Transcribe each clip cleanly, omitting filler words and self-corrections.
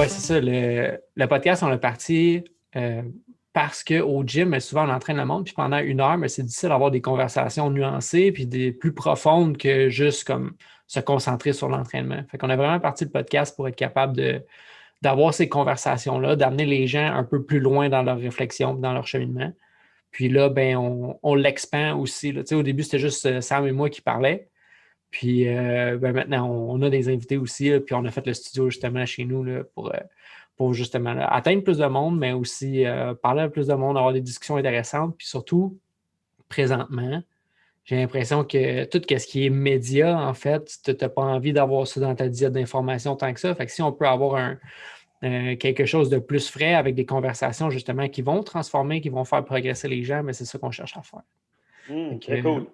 Ouais, c'est ça. Le podcast, on l'a parti parce qu'au gym, souvent, on entraîne le monde, puis pendant 1 heure, mais c'est difficile d'avoir des conversations nuancées puis des plus profondes que juste comme se concentrer sur l'entraînement. Fait qu'on a vraiment parti le podcast pour être capable d'avoir ces conversations-là, d'amener les gens un peu plus loin dans leur réflexion, dans leur cheminement. Puis là, ben, on l'expand aussi. Là. Tu sais, au début, c'était juste Sam et moi qui parlaient. Puis ben maintenant, on a des invités aussi, là, puis on a fait le studio justement chez nous là, pour justement là, atteindre plus de monde, mais aussi parler à plus de monde, avoir des discussions intéressantes. Puis surtout, présentement, j'ai l'impression que tout ce qui est média, en fait, tu n'as pas envie d'avoir ça dans ta diète d'information tant que ça. Fait que si on peut avoir quelque chose de plus frais avec des conversations justement qui vont transformer, qui vont faire progresser les gens, mais c'est ça qu'on cherche à faire. Fait Très cool.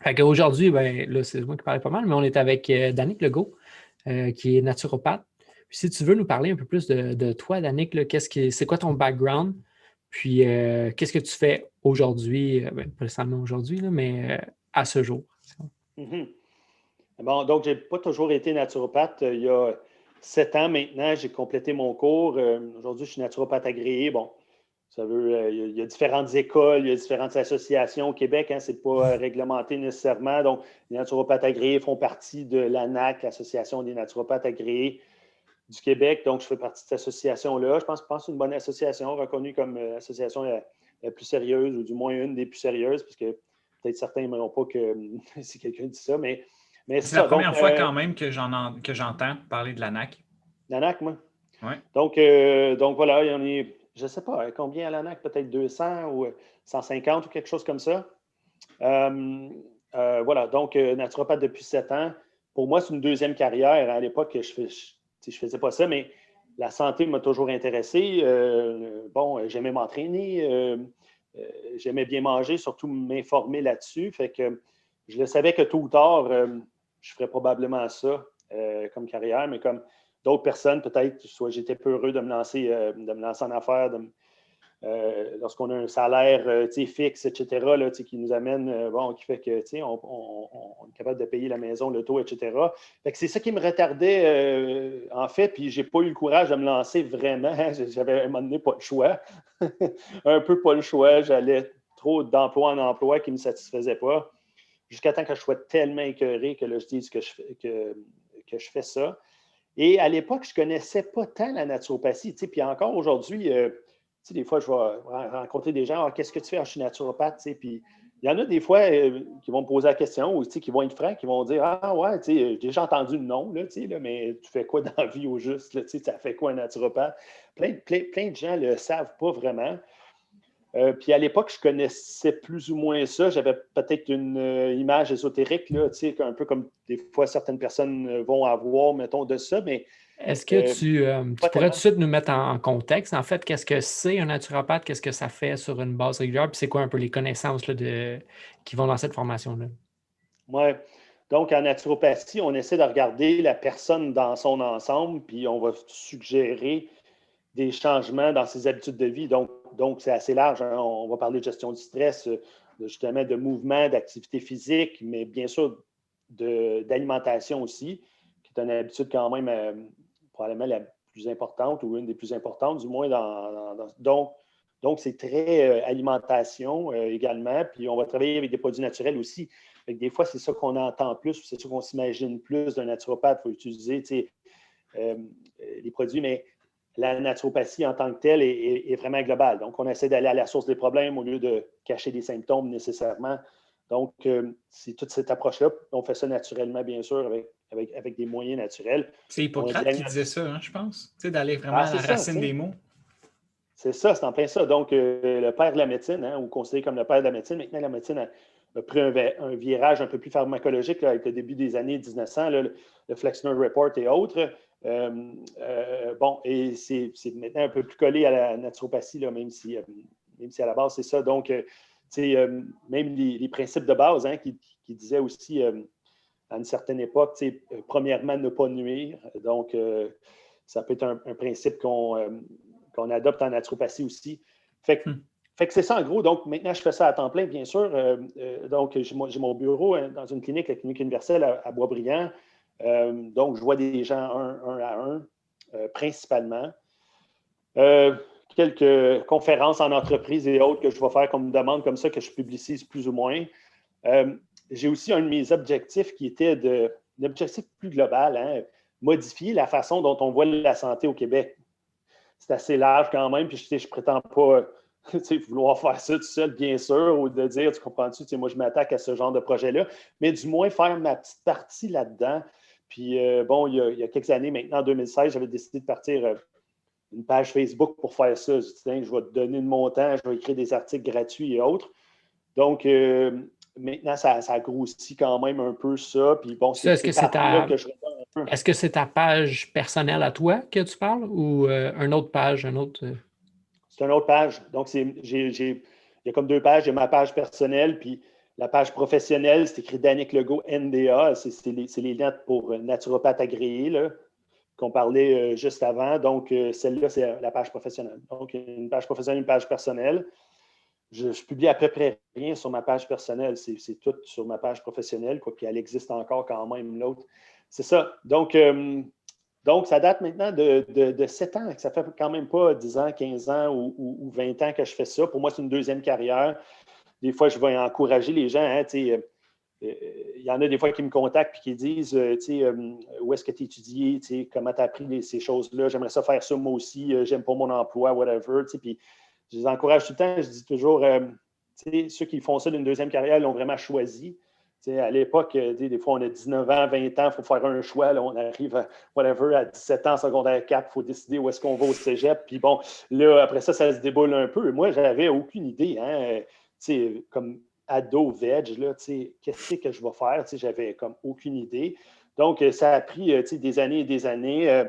Fait qu'aujourd'hui, ben, là, c'est moi qui parlais pas mal, mais on est avec Danick Legault, qui est naturopathe. Puis si tu veux nous parler un peu plus de toi, Danick, là, c'est quoi ton background? Puis qu'est-ce que tu fais aujourd'hui, ben, pas nécessairement aujourd'hui, là, mais à ce jour? Mhm. Bon, donc, je n'ai pas toujours été naturopathe. Il y a 7 ans maintenant, j'ai complété mon cours. Aujourd'hui, je suis naturopathe agréé. Bon, ça veut, il y a différentes écoles, il y a différentes associations au Québec. Hein, ce n'est pas réglementé nécessairement. Donc, les naturopathes agréés font partie de l'ANAC, l'Association des naturopathes agréés du Québec. Donc, je fais partie de cette association-là. Je pense que c'est une bonne association, reconnue comme l'association la plus sérieuse, ou du moins une des plus sérieuses, parce que peut-être certains n'aimeront pas que si quelqu'un dit ça, mais c'est C'est la ça. Donc, première fois quand même que j'entends parler de l'ANAC. l'ANAC, moi. Ouais. Donc voilà, il y en a, je ne sais pas, combien à l'ANAC, peut-être 200 ou 150 ou quelque chose comme ça. Voilà, donc naturopathe depuis 7 ans. Pour moi, c'est une deuxième carrière. À l'époque, je ne faisais pas ça, mais la santé m'a toujours intéressé. Bon, j'aimais m'entraîner, j'aimais bien manger, surtout m'informer là-dessus. Fait que je le savais que tôt ou tard, je ferais probablement ça comme carrière, mais comme d'autres personnes, peut-être, soit j'étais peu heureux de me lancer en affaires, lorsqu'on a un salaire fixe, etc., là, qui nous amène, qui fait que on est capable de payer la maison, l'auto, etc. Fait que c'est ça qui me retardait, en fait, puis j'ai pas eu le courage de me lancer vraiment. J'avais à un moment donné pas le choix. Un peu pas le choix. J'allais trop d'emploi en emploi qui ne me satisfaisaient pas, jusqu'à temps que je sois tellement écœuré que là, je dise que je fais ça. Et à l'époque, je ne connaissais pas tant la naturopathie. Puis encore aujourd'hui, des fois, je vais rencontrer des gens, qu'est-ce que tu fais? Je suis naturopathe. Puis il y en a des fois qui vont me poser la question ou qui vont être francs, qui vont dire, ah ouais, j'ai déjà entendu le nom, là, mais tu fais quoi dans la vie au juste? Là, ça fait quoi un naturopathe? Plein de gens ne le savent pas vraiment. Puis à l'époque, je connaissais plus ou moins ça. J'avais peut-être une image ésotérique, là, un peu comme des fois certaines personnes vont avoir, mettons, de ça, mais Est-ce que tu pourrais tellement. tout de suite nous mettre en contexte, en fait, qu'est-ce que c'est un naturopathe, qu'est-ce que ça fait sur une base régulière, puis c'est quoi un peu les connaissances là, qui vont dans cette formation-là? Oui. Donc, en naturopathie, on essaie de regarder la personne dans son ensemble, puis on va suggérer des changements dans ses habitudes de vie. Donc c'est assez large. Hein? On va parler de gestion du stress, justement de mouvement, d'activité physique, mais bien sûr d'alimentation aussi, qui est une habitude quand même probablement la plus importante ou une des plus importantes, du moins donc c'est très alimentation également. Puis on va travailler avec des produits naturels aussi. Fait que des fois, c'est ça qu'on entend plus, c'est ça qu'on s'imagine plus d'un naturopathe. Il faut utiliser les produits, mais la naturopathie en tant que telle est vraiment globale. Donc, on essaie d'aller à la source des problèmes au lieu de cacher des symptômes nécessairement. Donc, c'est toute cette approche-là. On fait ça naturellement, bien sûr, avec des moyens naturels. C'est Hippocrate qui disait ça, hein, je pense. D'aller vraiment à la racine des mots. C'est ça, c'est en plein ça. Donc, le père de la médecine, hein, ou considéré comme le père de la médecine, maintenant, la médecine a pris un virage un peu plus pharmacologique là, avec le début des années 1900, là, le Flexner Report et autres. Bon, et c'est maintenant un peu plus collé à la naturopathie, là, même si à la base, c'est ça. Donc, même les principes de base hein, qui disaient aussi à une certaine époque, premièrement, ne pas nuire. Donc, ça peut être un principe qu'on adopte en naturopathie aussi. Fait que c'est ça en gros. Donc, maintenant, je fais ça à temps plein, bien sûr. Donc, j'ai mon bureau dans une clinique, la clinique universelle à Boisbriand. Donc, je vois des gens un à un. principalement. Quelques conférences en entreprise et autres que je vais faire comme demande comme ça, que je publicise plus ou moins. J'ai aussi un de mes objectifs qui était un objectif plus global, hein, modifier la façon dont on voit la santé au Québec. C'est assez large quand même, puis je ne prétends pas vouloir faire ça tout seul, bien sûr, ou de dire, tu comprends-tu, moi je m'attaque à ce genre de projet-là, mais du moins faire ma petite partie là-dedans. Puis il y a quelques années maintenant, en 2016, j'avais décidé de partir une page Facebook pour faire ça. Je dis, je vais te donner de mon temps, je vais écrire des articles gratuits et autres. Donc, maintenant, ça grossit quand même un peu ça. Puis bon, est-ce que c'est ta page personnelle à toi que tu parles ou une autre page, C'est une autre page. Donc, il y a comme deux pages. J'ai ma page personnelle, puis la page professionnelle, c'est écrit Danick Legault, NDA. C'est les lettres pour naturopathe agréé, là, qu'on parlait juste avant. Donc, celle-là, c'est la page professionnelle. Donc, une page professionnelle, une page personnelle. Je publie à peu près rien sur ma page personnelle. C'est tout sur ma page professionnelle, quoi, puis elle existe encore quand même, l'autre. C'est ça. Donc, ça date maintenant de 7 ans. Ça fait quand même pas 10 ans, 15 ans ou 20 ans que je fais ça. Pour moi, c'est une deuxième carrière. Des fois, je vais encourager les gens. Hein, il y en a des fois qui me contactent et qui disent où est-ce que tu as étudié, comment tu as appris ces choses-là. J'aimerais ça faire ça moi aussi. J'aime pas mon emploi, whatever. Puis je les encourage tout le temps. Je dis toujours, ceux qui font ça d'une deuxième carrière, ils l'ont vraiment choisi. À l'époque, des fois, on a 19 ans, 20 ans, il faut faire un choix. Là, on arrive à 17 ans, secondaire 4, il faut décider où est-ce qu'on va au cégep. Puis bon, là, après ça se déboule un peu. Moi, je n'avais aucune idée. Hein, comme ado, veg, qu'est-ce que je vais faire? J'avais comme aucune idée. Donc, ça a pris des années et des années.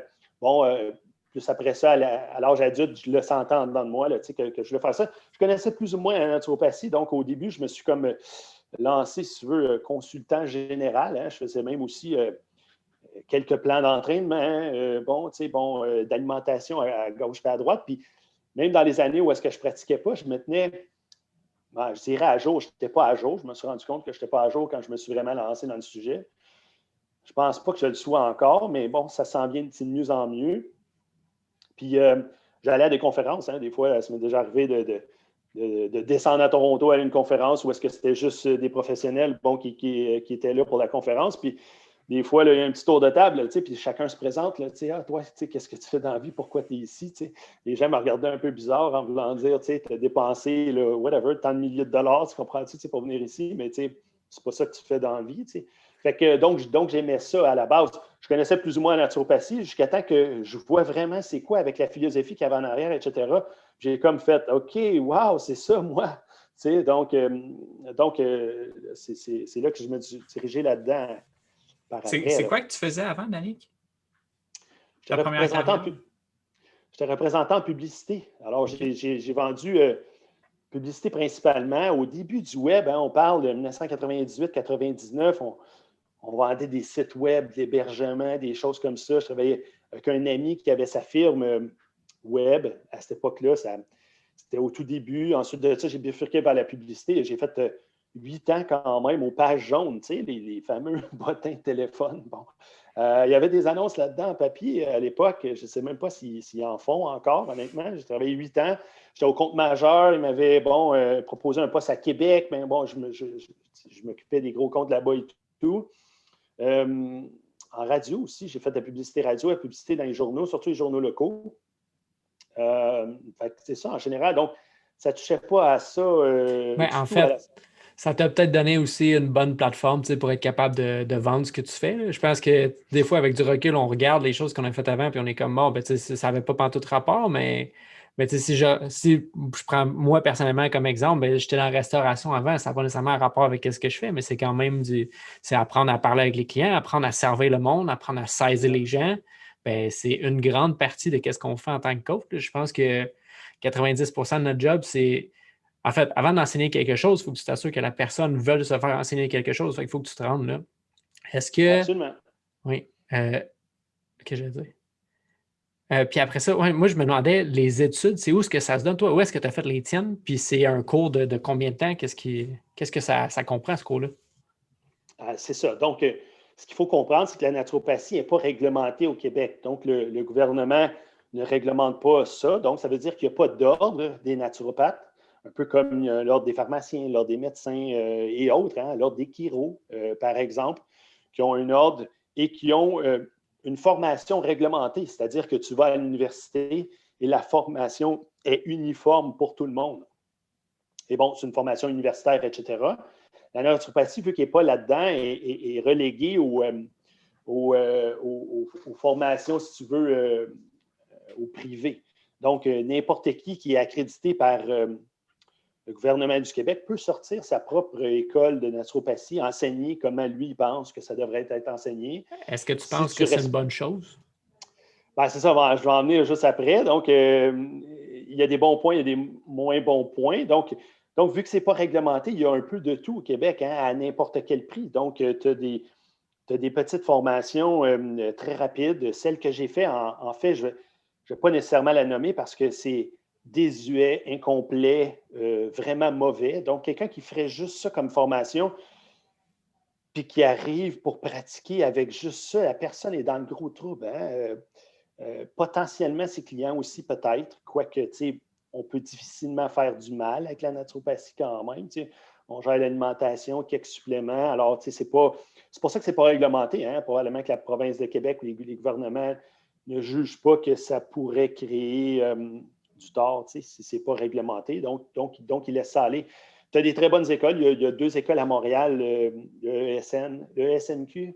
Plus après ça, à l'âge adulte, je le sentais en dedans de moi que je voulais faire ça. Je connaissais plus ou moins la naturopathie. Donc, au début, je me suis comme lancé, si tu veux, consultant général. Hein. Je faisais même aussi quelques plans d'entraînement, d'alimentation à gauche et à droite. Puis, même dans les années où est-ce que je ne pratiquais pas, je me tenais, je dirais à jour. Je n'étais pas à jour. Je me suis rendu compte que je n'étais pas à jour quand je me suis vraiment lancé dans le sujet. Je ne pense pas que je le sois encore, mais bon, ça s'en vient de mieux en mieux. Puis, j'allais à des conférences. Hein, des fois, ça m'est déjà arrivé de descendre à Toronto à une conférence où est-ce que c'était juste des professionnels qui étaient là pour la conférence. Puis, des fois, là, il y a un petit tour de table, puis chacun se présente. Là, toi, qu'est-ce que tu fais dans la vie? Pourquoi tu es ici? T'sais? Les gens me regardaient un peu bizarre en voulant dire, tu as dépensé, là, whatever, tant de milliers de dollars, tu comprends-tu, pour venir ici, mais c'est pas ça que tu fais dans la vie. T'sais. Fait que, donc, j'aimais ça à la base. Je connaissais plus ou moins la naturopathie jusqu'à temps que je vois vraiment c'est quoi avec la philosophie qu'il y avait en arrière, etc. J'ai comme fait, OK, wow, c'est ça, moi. Donc, c'est là que je me suis dirigé là-dedans. C'est quoi que tu faisais avant, Danick? J'étais représentant en publicité. Alors, j'ai vendu publicité principalement. Au début du web, hein, on parle de 1998-99, on vendait des sites web, de l'hébergement, des choses comme ça. Je travaillais avec un ami qui avait sa firme web à cette époque-là. C'était au tout début. Ensuite de ça, j'ai bifurqué vers la publicité. J'ai fait 8 ans quand même aux pages jaunes, les fameux bottins de téléphone. Bon. Il y avait des annonces là-dedans en papier à l'époque. Je ne sais même pas s'ils en font encore, honnêtement. J'ai travaillé 8 ans. J'étais au compte majeur. Ils m'avaient proposé un poste à Québec, mais bon, je m'occupais des gros comptes là-bas et tout. En radio aussi, j'ai fait de la publicité radio, la publicité dans les journaux, surtout les journaux locaux. C'est ça en général. Donc, ça ne touchait pas à ça. En fait, ça t'a peut-être donné aussi une bonne plateforme pour être capable de vendre ce que tu fais. Là. Je pense que des fois, avec du recul, on regarde les choses qu'on a faites avant puis on est comme, bon, ça n'avait pas pantoute rapport, mais si je prends moi personnellement comme exemple, j'étais dans la restauration avant, ça n'a pas nécessairement un rapport avec ce que je fais, mais c'est quand même c'est apprendre à parler avec les clients, apprendre à servir le monde, apprendre à saisir les gens. C'est une grande partie de ce qu'on fait en tant que coach. Là. Je pense que 90% de notre job, c'est en fait, avant d'enseigner quelque chose, il faut que tu t'assures que la personne veuille se faire enseigner quelque chose. Il faut que tu te rendes là. Est-ce que. Absolument. Oui. Qu'est-ce que je vais dire? Puis après ça, moi, je me demandais, les études, c'est où est-ce que ça se donne? Toi, où est-ce que tu as fait les tiennes? Puis c'est un cours de combien de temps? Qu'est-ce que ça comprend, ce cours-là? C'est ça. Donc, ce qu'il faut comprendre, c'est que la naturopathie n'est pas réglementée au Québec. Donc, le gouvernement ne réglemente pas ça. Donc, ça veut dire qu'il n'y a pas d'ordre des naturopathes, un peu comme l'ordre des pharmaciens, l'ordre des médecins et autres, hein, l'ordre des chiros, par exemple, qui ont un ordre et qui ont une formation réglementée, c'est-à-dire que tu vas à l'université et la formation est uniforme pour tout le monde. Et bon, c'est une formation universitaire, etc. La naturopathie, vu qu'elle n'est pas là-dedans, est reléguée aux formations, si tu veux, au privé. Donc, n'importe qui est accrédité par le gouvernement du Québec peut sortir sa propre école de naturopathie, enseigner comment lui pense que ça devrait être enseigné. Est-ce que tu penses que c'est une bonne chose? Ben, c'est ça, je vais en venir juste après. Donc, il y a des bons points, il y a des moins bons points. Donc vu que ce n'est pas réglementé, il y a un peu de tout au Québec, hein, à n'importe quel prix. Donc, tu as des petites formations très rapides. Celle que j'ai fait, en fait, je ne vais pas nécessairement la nommer parce que c'est désuet, incomplet, vraiment mauvais. Donc, quelqu'un qui ferait juste ça comme formation, puis qui arrive pour pratiquer avec juste ça, la personne est dans le gros trouble. Hein? Potentiellement, ses clients aussi, peut-être, quoique, tu sais, on peut difficilement faire du mal avec la naturopathie quand même. Tu sais. On gère l'alimentation, quelques suppléments. Alors, tu sais, c'est pour ça que ce n'est pas réglementé. Hein? Probablement que la province de Québec ou les gouvernements ne jugent pas que ça pourrait créer du tort, tu sais, si ce n'est pas réglementé. Donc, ils laissent ça aller. Tu as des très bonnes écoles. Il y a 2 écoles à Montréal, le SNQ,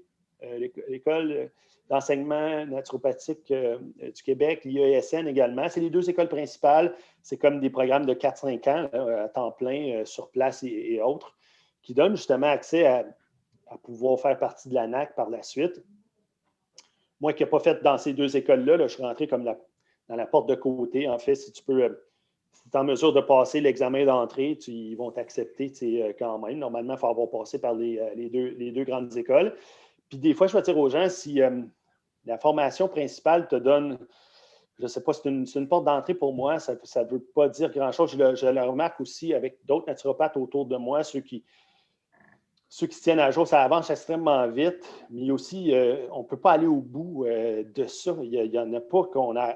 l'école d'enseignement naturopathique du Québec, l'IESN également. C'est les 2 écoles principales. C'est comme des programmes de 4-5 ans à temps plein sur place et autres qui donnent justement accès à pouvoir faire partie de l'ANAQ par la suite. Moi qui n'ai pas fait dans ces 2 écoles-là, je suis rentré comme dans la porte de côté. En fait, si tu es en mesure de passer l'examen d'entrée, ils vont t'accepter quand même. Normalement, il faut avoir passé par les deux grandes écoles. Puis des fois, je vais dire aux gens, si la formation principale te donne, je ne sais pas, c'est une porte d'entrée pour moi, ça ne veut pas dire grand-chose. Je le remarque aussi avec d'autres naturopathes autour de moi, ceux qui se tiennent à jour, ça avance extrêmement vite, mais aussi, on ne peut pas aller au bout de ça. Il y en a pas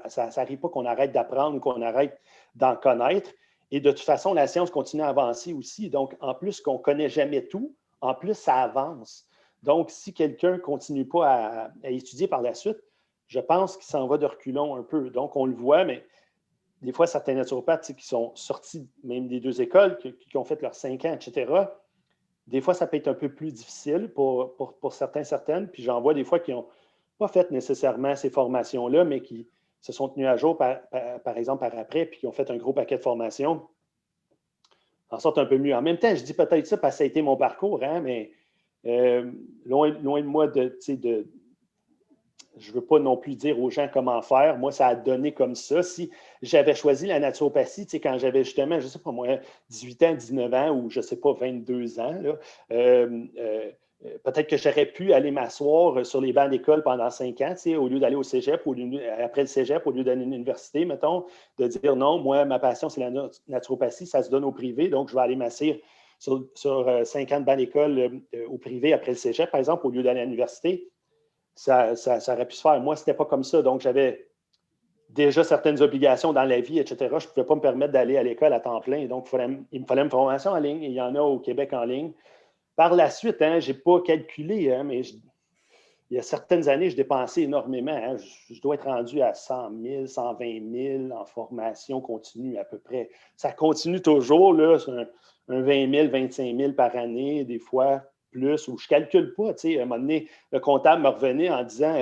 ça n'arrive pas qu'on arrête d'apprendre ou qu'on arrête d'en connaître. Et de toute façon, la science continue à avancer aussi. Donc, en plus qu'on ne connaît jamais tout, en plus, ça avance. Donc, si quelqu'un ne continue pas à étudier par la suite, je pense qu'il s'en va de reculons un peu. Donc, on le voit, mais des fois, certains naturopathes qui sont sortis même des 2 écoles, qui ont fait leurs 5 ans, etc., des fois, ça peut être un peu plus difficile pour certaines. Puis j'en vois des fois qui n'ont pas fait nécessairement ces formations-là, mais qui se sont tenus à jour, par exemple, par après, puis qui ont fait un gros paquet de formations, en sortent un peu mieux. En même temps, je dis peut-être ça parce que ça a été mon parcours, hein, mais loin de moi je ne veux pas non plus dire aux gens comment faire. Moi, ça a donné comme ça. Si j'avais choisi la naturopathie, quand j'avais justement, je ne sais pas moi, 18 ans, 19 ans ou je ne sais pas, 22 ans, là, peut-être que j'aurais pu aller m'asseoir sur les bancs d'école pendant 5 ans, au lieu d'aller au cégep, après le cégep, au lieu d'aller à l'université, mettons, de dire non, moi, ma passion, c'est la naturopathie, ça se donne au privé, donc je vais aller m'asseoir sur 5 ans de banc d'école au privé après le cégep, par exemple, au lieu d'aller à l'université. Ça aurait pu se faire. Moi, ce n'était pas comme ça. Donc, j'avais déjà certaines obligations dans la vie, etc. Je ne pouvais pas me permettre d'aller à l'école à temps plein. Donc, il me fallait une formation en ligne. Et il y en a au Québec en ligne. Par la suite, hein, je n'ai pas calculé, hein, mais il y a certaines années, je dépensais énormément. Hein. Je dois être rendu à 100 000, 120 000 en formation continue à peu près. Ça continue toujours, là, c'est un 20 000, 25 000 par année, des fois plus, ou je ne calcule pas. À un moment donné, le comptable me revenait en disant,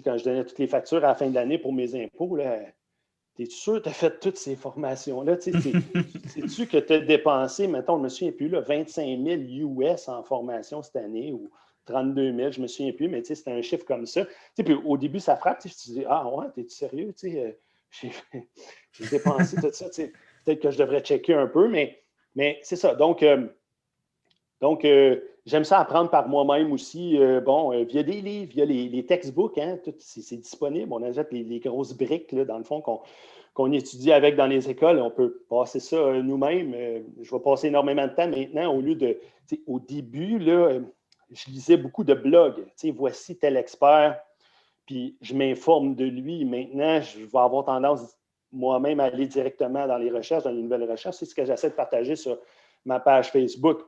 quand je donnais toutes les factures à la fin de l'année pour mes impôts, es-tu sûr que tu as fait toutes ces formations-là? Sais-tu que tu as dépensé, mettons, je me souviens plus, là, 25 000 US en formation cette année ou 32 000, je ne me souviens plus, mais c'était un chiffre comme ça. Puis au début, ça frappe. Je te dis, ah ouais, t'es-tu sérieux? J'ai dépensé tout ça. Peut-être que je devrais checker un peu, mais c'est ça. Donc, j'aime ça apprendre par moi-même aussi. Via des livres, via les textbooks, hein, c'est disponible. On achète les grosses briques, là, dans le fond, qu'on étudie avec dans les écoles. On peut passer ça nous-mêmes. Je vais passer énormément de temps maintenant au lieu de, au début, là, je lisais beaucoup de blogs. Voici tel expert, puis je m'informe de lui. Maintenant, je vais avoir tendance moi-même à aller directement dans les recherches, dans les nouvelles recherches. C'est ce que j'essaie de partager sur ma page Facebook.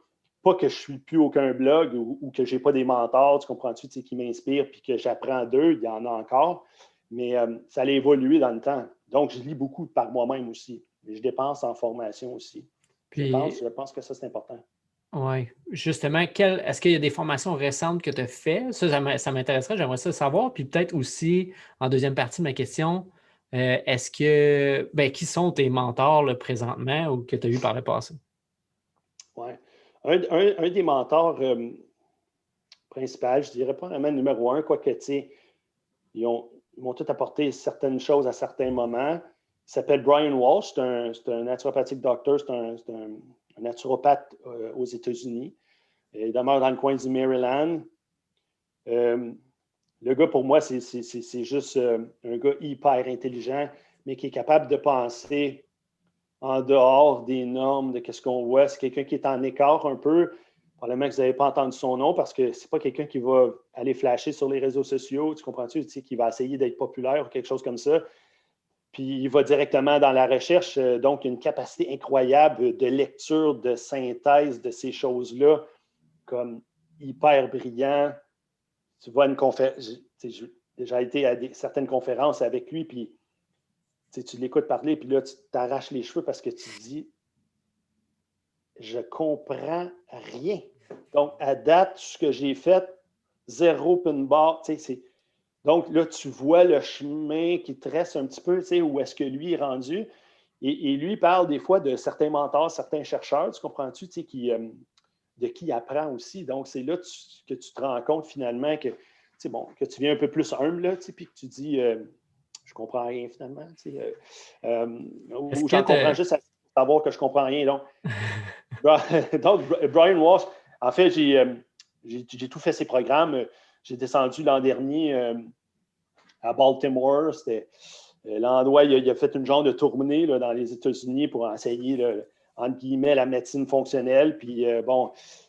Pas que je ne suis plus aucun blog ou que je n'ai pas des mentors, tu comprends-tu, qui m'inspirent puis que j'apprends d'eux, il y en a encore. Mais ça a évolué dans le temps. Donc, je lis beaucoup par moi-même aussi. Mais je dépense en formation aussi. Puis, je pense que ça, c'est important. Oui. Justement, est-ce qu'il y a des formations récentes que tu as faites? Ça m'intéresserait, j'aimerais ça savoir. Puis peut-être aussi, en deuxième partie de ma question, qui sont tes mentors là, présentement ou que tu as eu par le passé? Oui. Un des mentors principaux, je dirais pas vraiment numéro un, quoique, ils m'ont tout apporté certaines choses à certains moments. Il s'appelle Brian Walsh, c'est un naturopathic doctor, c'est un naturopathe aux États-Unis. Il demeure dans le coin du Maryland. Le gars, pour moi, c'est juste un gars hyper intelligent, mais qui est capable de penser en dehors des normes de ce qu'on voit. C'est quelqu'un qui est en écart un peu. Probablement que vous n'avez pas entendu son nom parce que ce n'est pas quelqu'un qui va aller flasher sur les réseaux sociaux, tu comprends-tu? Qui va essayer d'être populaire ou quelque chose comme ça. Puis il va directement dans la recherche, donc une capacité incroyable de lecture, de synthèse de ces choses-là, comme hyper brillant. Tu vois une conférence, j'ai déjà été à certaines conférences avec lui, puis tu l'écoutes parler, puis là, tu t'arraches les cheveux parce que tu te dis, je comprends rien. Donc, à date, ce que j'ai fait, zéro pin bar, donc là, tu vois le chemin qui tresse un petit peu, où est-ce que lui est rendu. Et lui parle des fois de certains mentors, certains chercheurs, tu comprends-tu, de qui il apprend aussi. Donc, c'est là que tu te rends compte finalement que, que tu viens un peu plus humble, là, puis que tu dis, je comprends rien finalement. Ou j'en comprends juste à savoir que je comprends rien. Donc Brian Walsh, en fait, j'ai tout fait ses programmes. J'ai descendu l'an dernier à Baltimore. C'était l'endroit, il a fait une genre de tournée là, dans les États-Unis pour enseigner, entre guillemets, la médecine fonctionnelle. Puis,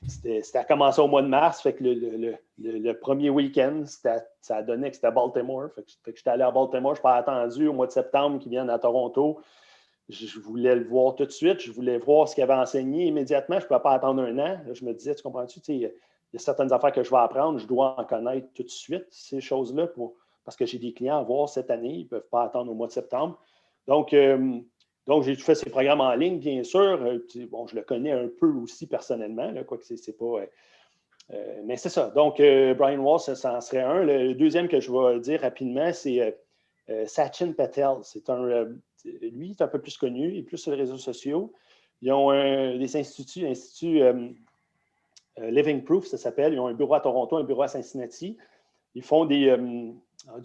c'était à commencer au mois de mars. Fait que le premier week-end, ça donnait que c'était à Baltimore. Fait que j'étais allé à Baltimore. Je n'ai pas attendu au mois de septembre qu'ils viennent à Toronto. Je voulais le voir tout de suite. Je voulais voir ce qu'il avait enseigné immédiatement. Je ne pouvais pas attendre un an. Là, je me disais, tu comprends-tu? Il y a certaines affaires que je vais apprendre. Je dois en connaître tout de suite, ces choses-là, parce que j'ai des clients à voir cette année. Ils ne peuvent pas attendre au mois de septembre. Donc j'ai fait ces programmes en ligne, bien sûr. Je le connais un peu aussi personnellement, là, quoique c'est pas... mais c'est ça. Donc, Brian Walsh, ça en serait un. Le deuxième que je vais dire rapidement, c'est Sachin Patel. Lui, il est un peu plus connu, il est plus sur les réseaux sociaux. Ils ont des instituts Living Proof, ça s'appelle. Ils ont un bureau à Toronto, un bureau à Cincinnati. Ils font du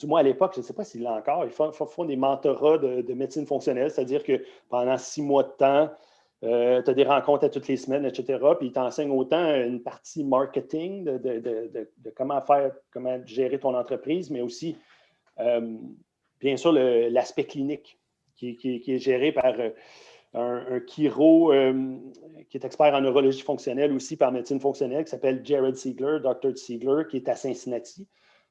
moins à l'époque, je ne sais pas s'il l'a encore, ils font des mentorats de médecine fonctionnelle, c'est-à-dire que pendant 6 mois de temps, tu as des rencontres à toutes les semaines, etc. Puis ils t'enseignent autant une partie marketing de comment gérer ton entreprise, mais aussi, bien sûr, l'aspect clinique qui est géré par un chiro qui est expert en neurologie fonctionnelle aussi par médecine fonctionnelle, qui s'appelle Jared Siegler, Dr. Siegler, qui est à Cincinnati.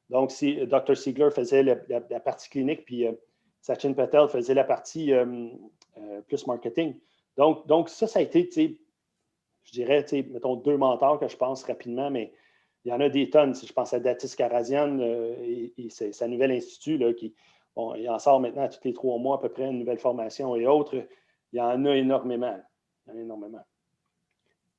Donc, Dr. Siegler faisait la partie clinique, puis Sachin Patel faisait la partie plus marketing. Donc, ça a été, je dirais, mettons, 2 mentors que je pense rapidement, mais il y en a des tonnes. Si je pense à Datis Karazian et sa nouvelle institut, là, il en sort maintenant tous les 3 mois à peu près, une nouvelle formation et autres. Il y en a énormément.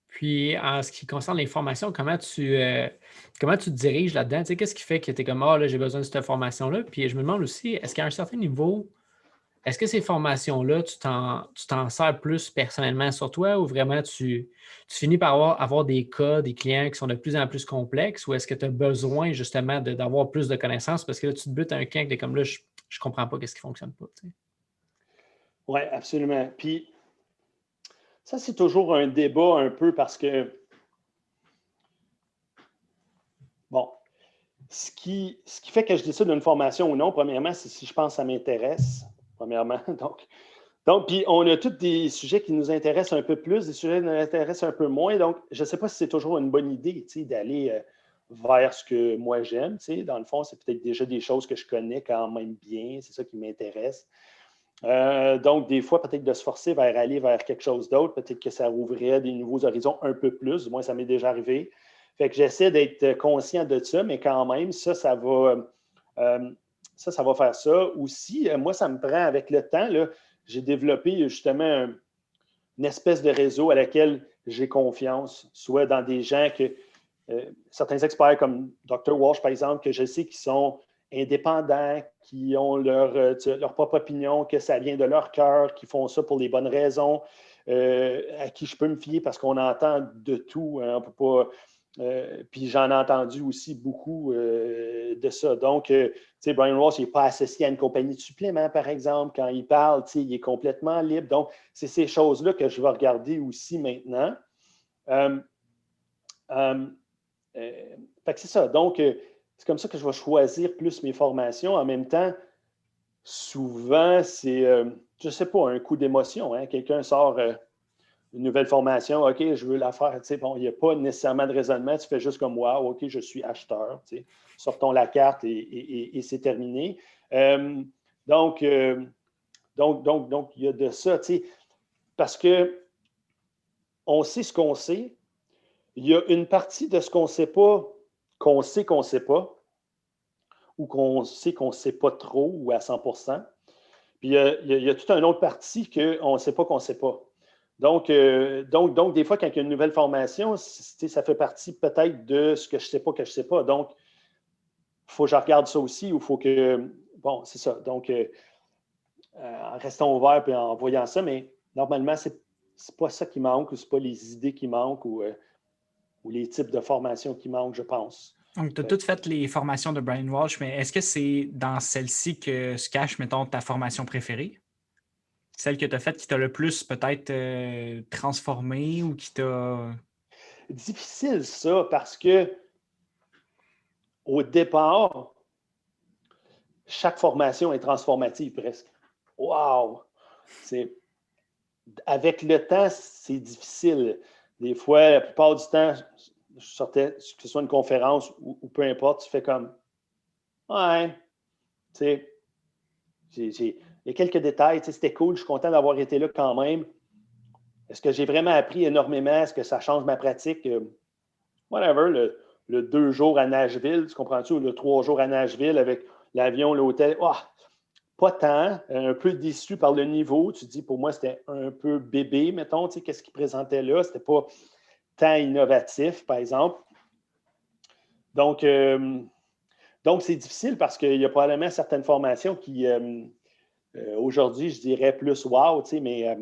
Puis, en ce qui concerne les formations, comment tu te diriges là-dedans? Qu'est-ce qui fait que tu es comme, là, j'ai besoin de cette formation-là? Puis, je me demande aussi, est-ce qu'à un certain niveau, est-ce que ces formations-là, tu t'en sers plus personnellement sur toi ou vraiment tu finis par avoir des cas, des clients qui sont de plus en plus complexes ou est-ce que tu as besoin justement d'avoir plus de connaissances parce que là, tu te butes à un client qui est comme là, je ne comprends pas qu'est-ce qui ne fonctionne pas. Oui, absolument. Puis, ça, c'est toujours un débat un peu parce que, bon, ce qui fait que je décide d'une formation ou non, premièrement, c'est si je pense que ça m'intéresse, premièrement. Donc, puis on a tous des sujets qui nous intéressent un peu plus, des sujets qui nous intéressent un peu moins. Donc, je ne sais pas si c'est toujours une bonne idée, d'aller vers ce que moi j'aime. Dans le fond, c'est peut-être déjà des choses que je connais quand même bien. C'est ça qui m'intéresse. Donc, des fois, peut-être de se forcer vers aller vers quelque chose d'autre, peut-être que ça ouvrirait des nouveaux horizons un peu plus. Du moins, ça m'est déjà arrivé. Fait que j'essaie d'être conscient de ça, mais quand même, ça va faire ça. Aussi, moi, ça me prend avec le temps. Là, j'ai développé justement une espèce de réseau à laquelle j'ai confiance, soit dans des gens que certains experts comme Dr. Walsh, par exemple, que je sais qui sont indépendants, qui ont leur propre opinion, que ça vient de leur cœur, qui font ça pour les bonnes raisons, à qui je peux me fier parce qu'on entend de tout. Hein, on peut pas. Puis j'en ai entendu aussi beaucoup de ça. Donc, Brian Walsh n'est pas associé à une compagnie de suppléments, par exemple. Quand il parle, il est complètement libre. Donc, c'est ces choses-là que je vais regarder aussi maintenant. Fait que c'est ça. Donc, c'est comme ça que je vais choisir plus mes formations. En même temps, souvent, c'est, je ne sais pas, un coup d'émotion. Hein? Quelqu'un sort une nouvelle formation, OK, je veux la faire. Bon, il n'y a pas nécessairement de raisonnement. Tu fais juste comme, wow, OK, je suis acheteur. Sortons la carte et c'est terminé. Donc, il y a de ça. Parce qu'on sait ce qu'on sait. Il y a une partie de ce qu'on ne sait pas, qu'on ne sait pas, ou qu'on ne sait pas trop ou à 100%. Puis il y a toute une autre partie qu'on ne sait pas qu'on ne sait pas. Donc, des fois, quand il y a une nouvelle formation, ça fait partie peut-être de ce que je ne sais pas que je ne sais pas. Donc, il faut que je regarde ça aussi ou il faut que. Bon, c'est ça. Donc, en restant ouvert et en voyant ça, mais normalement, ce n'est pas ça qui manque ou ce n'est pas les idées qui manquent ou les types de formations qui manquent, je pense. Donc, tu as toutes fait les formations de Brian Walsh, mais est-ce que c'est dans celle-ci que se cache, mettons, ta formation préférée? Celle que tu as faite qui t'a le plus peut-être transformé ou qui t'a... Difficile ça parce que au départ, chaque formation est transformative presque. Wow! Avec le temps, c'est difficile. Des fois, la plupart du temps, je sortais, que ce soit une conférence ou peu importe, tu fais comme ouais, tu sais, il y a quelques détails, c'était cool, je suis content d'avoir été là quand même. Est-ce que j'ai vraiment appris énormément? Est-ce que ça change ma pratique? Whatever, le 2 jours à Nashville, tu comprends-tu? Ou le 3 jours à Nashville avec l'avion, l'hôtel. Oh, pas tant, un peu déçu par le niveau. Tu te dis, pour moi, c'était un peu bébé, mettons, tu sais, qu'est-ce qu'il présentait là? C'était pas tant innovatif, par exemple. Donc, c'est difficile parce qu'il y a probablement certaines formations qui, aujourd'hui, je dirais plus wow, tu sais, mais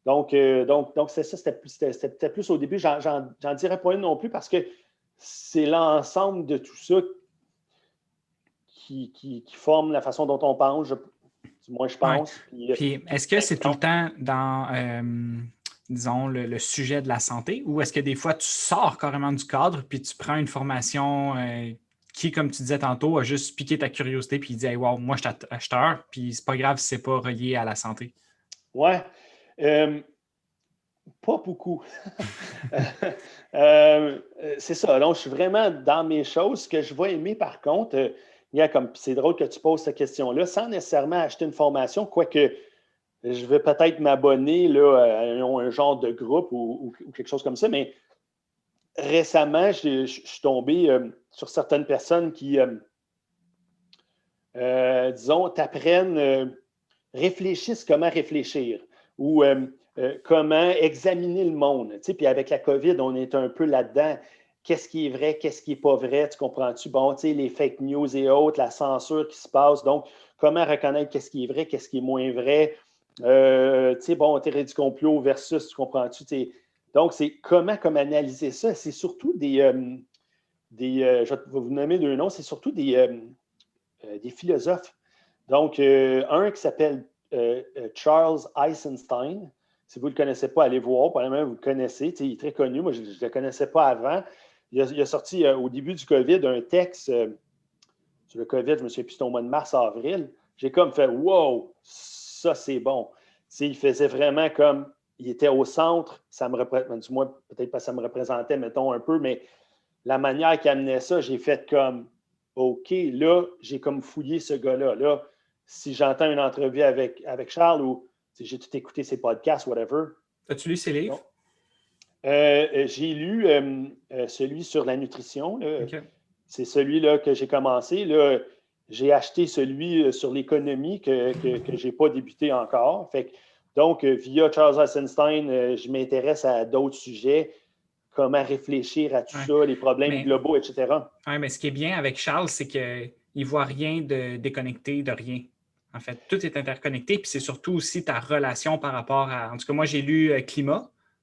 donc c'est ça, c'était plus au début. J'en dirais pas une non plus parce que c'est l'ensemble de tout ça qui forme la façon dont on pense, du moins je pense. Ouais. Puis est-ce que c'est tout le temps dans, disons, le sujet de la santé ou est-ce que des fois tu sors carrément du cadre puis tu prends une formation qui, comme tu disais tantôt, a juste piqué ta curiosité puis il dit hey, wow, moi je suis acheteur, puis c'est pas grave si c'est pas relié à la santé? Ouais. Pas beaucoup. C'est ça. Donc, je suis vraiment dans mes choses. Ce que je vais aimer, par contre, c'est drôle que tu poses cette question-là, sans nécessairement acheter une formation, quoique je vais peut-être m'abonner là, à un genre de groupe ou quelque chose comme ça, mais récemment, je suis tombé sur certaines personnes qui, disons, t'apprennent, réfléchissent comment réfléchir ou comment examiner le monde. Tu sais, puis avec la COVID, on est un peu là-dedans. Qu'est-ce qui est vrai, qu'est-ce qui n'est pas vrai, tu comprends-tu? Bon, tu sais, les fake news et autres, la censure qui se passe. Donc, comment reconnaître qu'est-ce qui est vrai, qu'est-ce qui est moins vrai? Tu sais, bon, théorie du complot versus, tu comprends-tu? Donc, c'est comment analyser ça? C'est surtout je vais vous nommer deux noms, c'est surtout des philosophes. Donc, un qui s'appelle Charles Eisenstein. Si vous ne le connaissez pas, allez voir. Probablement, vous le connaissez. Il est très connu. Moi, je ne le connaissais pas avant. Il a sorti au début du COVID un texte sur le COVID. Je me souviens plus, c'était au mois de mars, avril. J'ai comme fait « Wow, ça, c'est bon ». Il faisait vraiment comme... Il était au centre. Ça me représentait, du moins, peut-être pas ça me représentait, mettons, un peu, mais la manière qu'il amenait ça, j'ai fait comme, OK, là, j'ai comme fouillé ce gars-là. Là, si j'entends une entrevue avec Charles ou j'ai tout écouté ses podcasts, whatever. As-tu lu ses livres? J'ai lu celui sur la nutrition. Là. Okay. C'est celui-là que j'ai commencé. Là, j'ai acheté celui sur l'économie que je n'ai pas débuté encore. Donc, via Charles Eisenstein, je m'intéresse à d'autres sujets, comment réfléchir à tout ça, les problèmes globaux, etc. Oui, mais ce qui est bien avec Charles, c'est qu'il ne voit rien de déconnecté de rien. En fait, tout est interconnecté, puis c'est surtout aussi ta relation par rapport à... En tout cas, moi, j'ai lu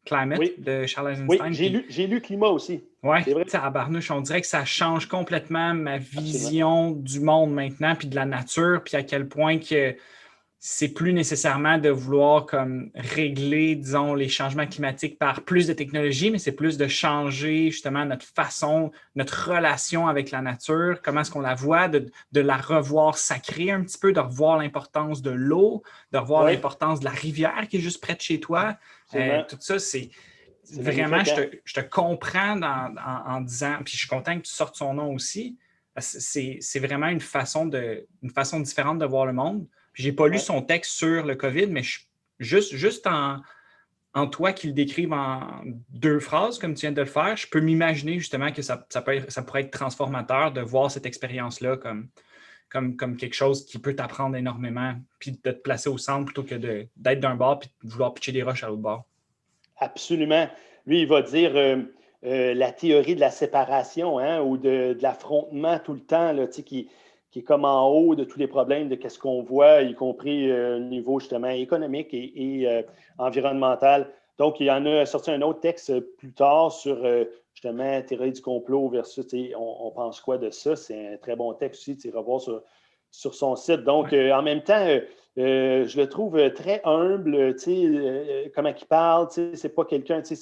Climate de Charles Eisenstein. Oui, j'ai lu Climat aussi. Oui, à Barnouche, on dirait que ça change complètement ma vision du monde maintenant, puis de la nature, puis à quel point que c'est plus nécessairement de vouloir comme régler, disons, les changements climatiques par plus de technologie, mais c'est plus de changer justement notre façon, notre relation avec la nature, comment est-ce qu'on la voit, de la revoir sacrée un petit peu, de revoir l'importance de l'eau, de revoir l'importance de la rivière qui est juste près de chez toi. Tout ça, c'est vraiment, je te comprends en disant, puis je suis content que tu sortes son nom aussi. C'est vraiment une façon différente de voir le monde. Puis j'ai pas lu son texte sur le COVID, mais juste en toi qui le décrive en 2 phrases, comme tu viens de le faire, je peux m'imaginer justement que ça pourrait être transformateur de voir cette expérience-là comme quelque chose qui peut t'apprendre énormément, puis de te placer au centre plutôt que d'être d'un bord puis de vouloir pitcher des roches à l'autre bord. Absolument. Lui, il va dire la théorie de la séparation ou de l'affrontement tout le temps, là, qui est comme en haut de tous les problèmes de ce qu'on voit, y compris au niveau justement économique et environnemental. Donc, il y en a sorti un autre texte plus tard sur justement théorie du complot versus on pense quoi de ça. C'est un très bon texte aussi, revoir sur son site. Donc, en même temps, je le trouve très humble, comment il parle, c'est pas quelqu'un, tu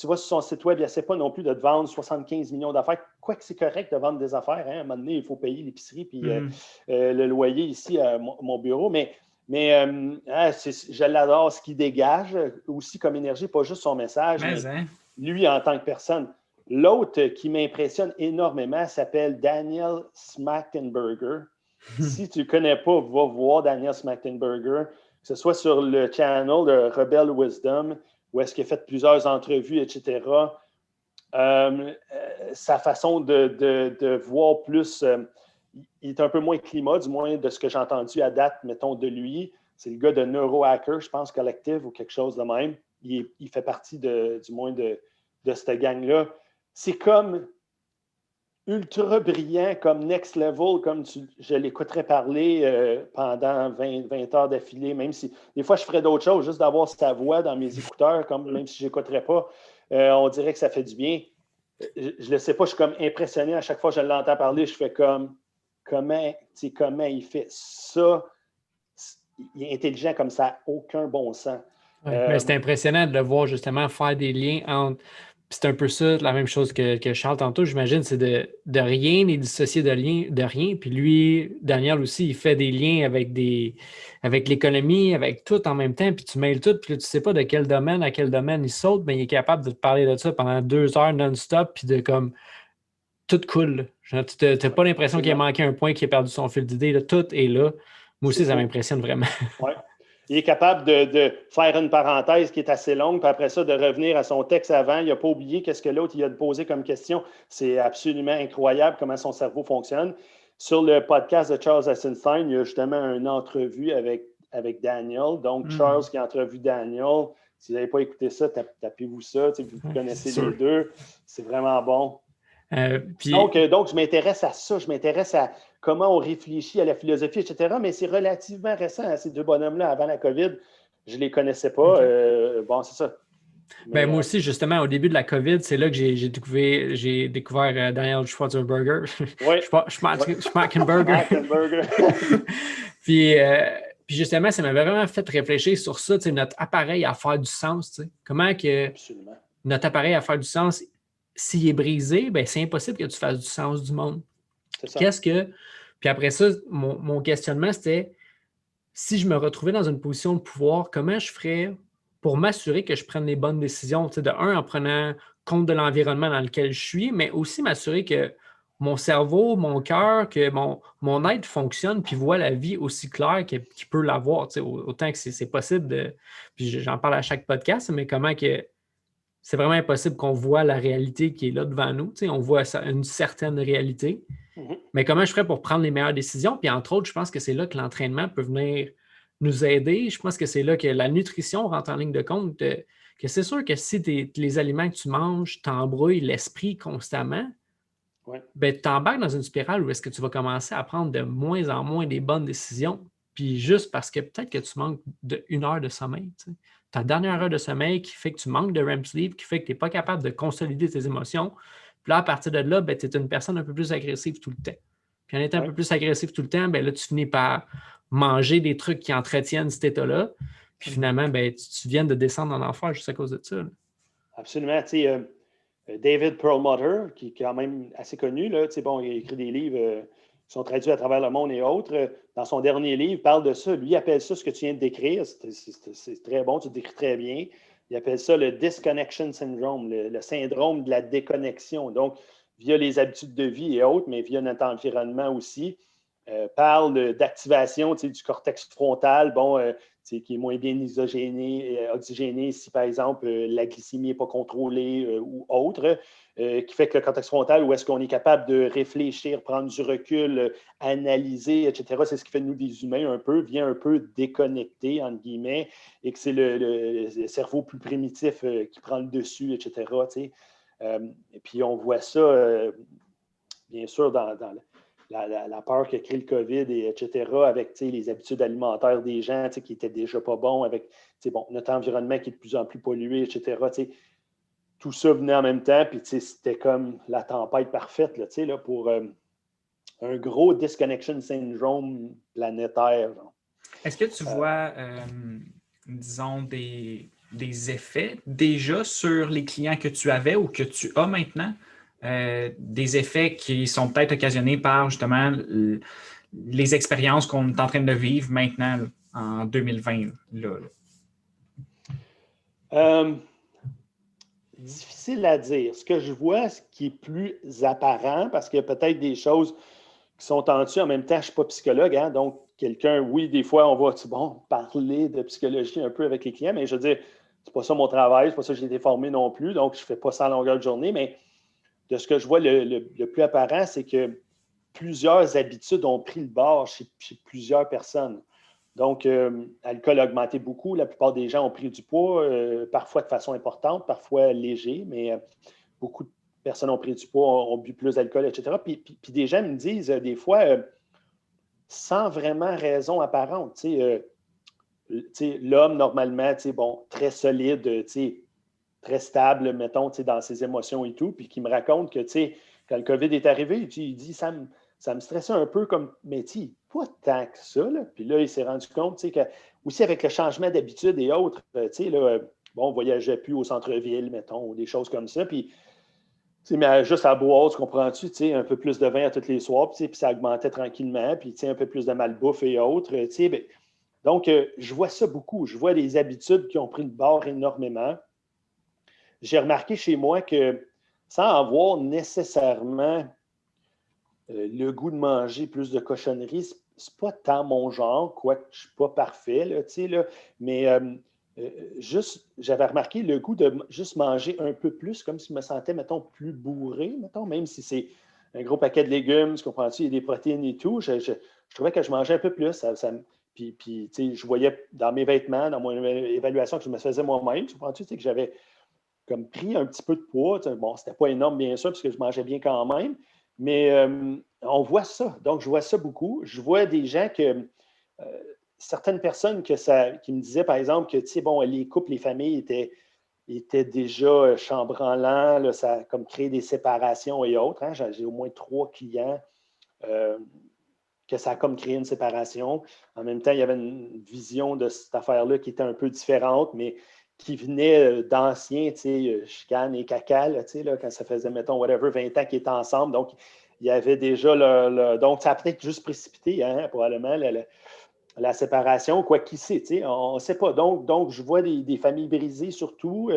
vois sur son site web, il n'essaie pas non plus de te vendre 75 millions d'affaires. Quoique c'est correct de vendre des affaires. À un moment donné, il faut payer l'épicerie puis le loyer ici à mon bureau. Mais je l'adore, ce qu'il dégage aussi comme énergie, pas juste son message, mais lui en tant que personne. L'autre qui m'impressionne énormément s'appelle Daniel Smachtenberger. Si tu ne connais pas, va voir Daniel Smachtenberger, que ce soit sur le channel de Rebel Wisdom, où est-ce qu'il a fait plusieurs entrevues, etc. Sa façon de voir plus, il est un peu moins climat, du moins de ce que j'ai entendu à date, mettons, de lui. C'est le gars de Neurohacker, je pense, Collective ou quelque chose de même. Il fait partie du moins de cette gang-là. C'est comme ultra brillant, comme next level, comme je l'écouterais parler pendant 20 heures d'affilée, même si des fois je ferais d'autres choses, juste d'avoir sa voix dans mes écouteurs, même si je n'écouterais pas, on dirait que ça fait du bien. Je ne le sais pas, je suis comme impressionné à chaque fois que je l'entends parler, je fais comme comment il fait ça. Il est intelligent comme ça, n'a aucun bon sens. Mais c'est impressionnant de le voir justement faire des liens entre. C'est un peu ça, la même chose que Charles tantôt, j'imagine, c'est de rien et dissocier de rien. Puis lui, Daniel aussi, il fait des liens avec l'économie, avec tout en même temps, puis tu mêles tout, puis là, tu ne sais pas de quel domaine à quel domaine il saute, mais il est capable de te parler de ça pendant 2 heures non-stop, puis de comme tout coule. Tu n'as pas l'impression qu'il a manqué un point, qu'il a perdu son fil d'idée. Là, tout est là. Moi aussi, ça m'impressionne vraiment. Oui. Il est capable de faire une parenthèse qui est assez longue, puis après ça, de revenir à son texte avant. Il n'a pas oublié qu'est-ce que l'autre il a posé comme question. C'est absolument incroyable comment son cerveau fonctionne. Sur le podcast de Charles Eisenstein, il y a justement une entrevue avec Daniel. Donc, Charles qui a entrevu Daniel. Si vous n'avez pas écouté ça, tapez-vous ça. Vous connaissez les deux. C'est vraiment bon. Donc, je m'intéresse à ça. Je m'intéresse à comment on réfléchit à la philosophie, etc. Mais c'est relativement récent, hein, ces 2 bonhommes-là, avant la COVID. Je ne les connaissais pas. Bon, c'est ça. Mais, moi aussi, justement, au début de la COVID, c'est là que j'ai découvert Daniel Schwarzenberger. Schmackenberger. Puis justement, ça m'avait vraiment fait réfléchir sur ça, notre appareil à faire du sens. Comment que notre appareil à faire du sens, s'il est brisé, ben, c'est impossible que tu fasses du sens du monde. C'est ça. Puis après ça, mon questionnement, c'était si je me retrouvais dans une position de pouvoir, comment je ferais pour m'assurer que je prenne les bonnes décisions? En prenant compte de l'environnement dans lequel je suis, mais aussi m'assurer que mon cerveau, mon cœur, que mon être fonctionne puis voit la vie aussi claire qu'il peut l'avoir. Autant que c'est possible de. Puis j'en parle à chaque podcast, mais comment que c'est vraiment impossible qu'on voit la réalité qui est là devant nous. On voit une certaine réalité. Mm-hmm. Mais comment je ferais pour prendre les meilleures décisions? Puis entre autres, je pense que c'est là que l'entraînement peut venir nous aider. Je pense que c'est là que la nutrition rentre en ligne de compte. Que c'est sûr que si les aliments que tu manges t'embrouillent l'esprit constamment, ben, tu t'embarques dans une spirale où est-ce que tu vas commencer à prendre de moins en moins des bonnes décisions. Puis juste parce que peut-être que tu manques d'une heure de sommeil. Ta dernière heure de sommeil qui fait que tu manques de REM sleep, qui fait que tu n'es pas capable de consolider tes émotions. Puis là, à partir de là, ben, tu es une personne un peu plus agressive tout le temps. Puis en étant un peu plus agressif tout le temps, ben là, tu finis par manger des trucs qui entretiennent cet état-là. Puis finalement, ben, tu viens de descendre en enfer juste à cause de ça. Là. Absolument. David Perlmutter, qui est quand même assez connu, là, bon, il a écrit des livres qui sont traduits à travers le monde et autres. Dans son dernier livre, il parle de ça. Lui, il appelle ça ce que tu viens de décrire. C'est très bon, tu le décris très bien. Il appelle ça le disconnection syndrome, le syndrome de la déconnexion. Donc, via les habitudes de vie et autres, mais via notre environnement aussi. Parle d'activation du cortex frontal, qui est moins bien oxygéné si, par exemple, la glycémie n'est pas contrôlée ou autre, qui fait que le cortex frontal, où est-ce qu'on est capable de réfléchir, prendre du recul, analyser, etc., c'est ce qui fait de nous des humains un peu, vient un peu déconnecté, entre guillemets, et que c'est le cerveau plus primitif qui prend le dessus, etc. Et puis, on voit ça, bien sûr, dans la peur que crée le COVID, etc., avec les habitudes alimentaires des gens qui n'étaient déjà pas bons, avec notre environnement qui est de plus en plus pollué, etc. Tout ça venait en même temps, puis c'était comme la tempête parfaite là, pour un gros disconnection syndrome planétaire. Genre. Est-ce que tu vois, disons, des effets déjà sur les clients que tu avais ou que tu as maintenant? Des effets qui sont peut-être occasionnés par justement les expériences qu'on est en train de vivre maintenant là, en 2020. Difficile à dire. Ce que je vois, ce qui est plus apparent, parce qu'il y a peut-être des choses qui sont en dessus. En même temps, je ne suis pas psychologue, hein, donc quelqu'un, oui, des fois, on va parler de psychologie un peu avec les clients, mais je veux dire, c'est pas ça mon travail, c'est pas ça que j'ai été formé non plus, donc je ne fais pas ça à longueur de journée, mais de ce que je vois, le plus apparent, c'est que plusieurs habitudes ont pris le bord chez plusieurs personnes. Donc, l'alcool a augmenté beaucoup. La plupart des gens ont pris du poids, parfois de façon importante, parfois léger, mais beaucoup de personnes ont pris du poids, ont bu plus d'alcool, etc. Puis des gens me disent des fois, sans vraiment raison apparente, l'homme, normalement, très solide, très stable, mettons, dans ses émotions et tout, puis qui me raconte que, quand le COVID est arrivé, il dit, ça me stressait un peu comme, mais pas tant que ça, là. Puis là, il s'est rendu compte, que, aussi avec le changement d'habitude et autres, on ne voyageait plus au centre-ville, mettons, ou des choses comme ça, puis, mais juste à boire, tu comprends-tu, un peu plus de vin à tous les soirs, puis ça augmentait tranquillement, puis, un peu plus de malbouffe et autres, donc, je vois ça beaucoup. Je vois les habitudes qui ont pris le bord énormément. J'ai remarqué chez moi que sans avoir nécessairement le goût de manger plus de cochonneries, c'est pas tant mon genre, quoique je ne suis pas parfait, là, mais juste, j'avais remarqué le goût de juste manger un peu plus, comme si je me sentais, mettons, plus bourré, mettons, même si c'est un gros paquet de légumes, tu comprends-tu, il y a des protéines et tout, je trouvais que je mangeais un peu plus. Puis je voyais dans mes vêtements, dans mon évaluation que je me faisais moi-même, tu comprends-tu, que j'avais comme pris un petit peu de poids. Bon, c'était pas énorme, bien sûr, parce que je mangeais bien quand même, mais on voit ça. Donc, je vois ça beaucoup. Je vois des gens que certaines personnes qui me disaient, par exemple, que les couples, les familles étaient déjà chambranlants, là, ça a comme créé des séparations et autres. Hein. J'ai au moins 3 clients que ça a comme créé une séparation. En même temps, il y avait une vision de cette affaire-là qui était un peu différente, mais qui venait d'anciens, chicanes et caca, là, quand ça faisait, mettons, 20 ans qu'ils étaient ensemble. Donc, il y avait déjà donc, ça a peut-être juste précipité, hein, probablement, la séparation, quoi qu'il sait, on ne sait pas. Donc, je vois des familles brisées surtout.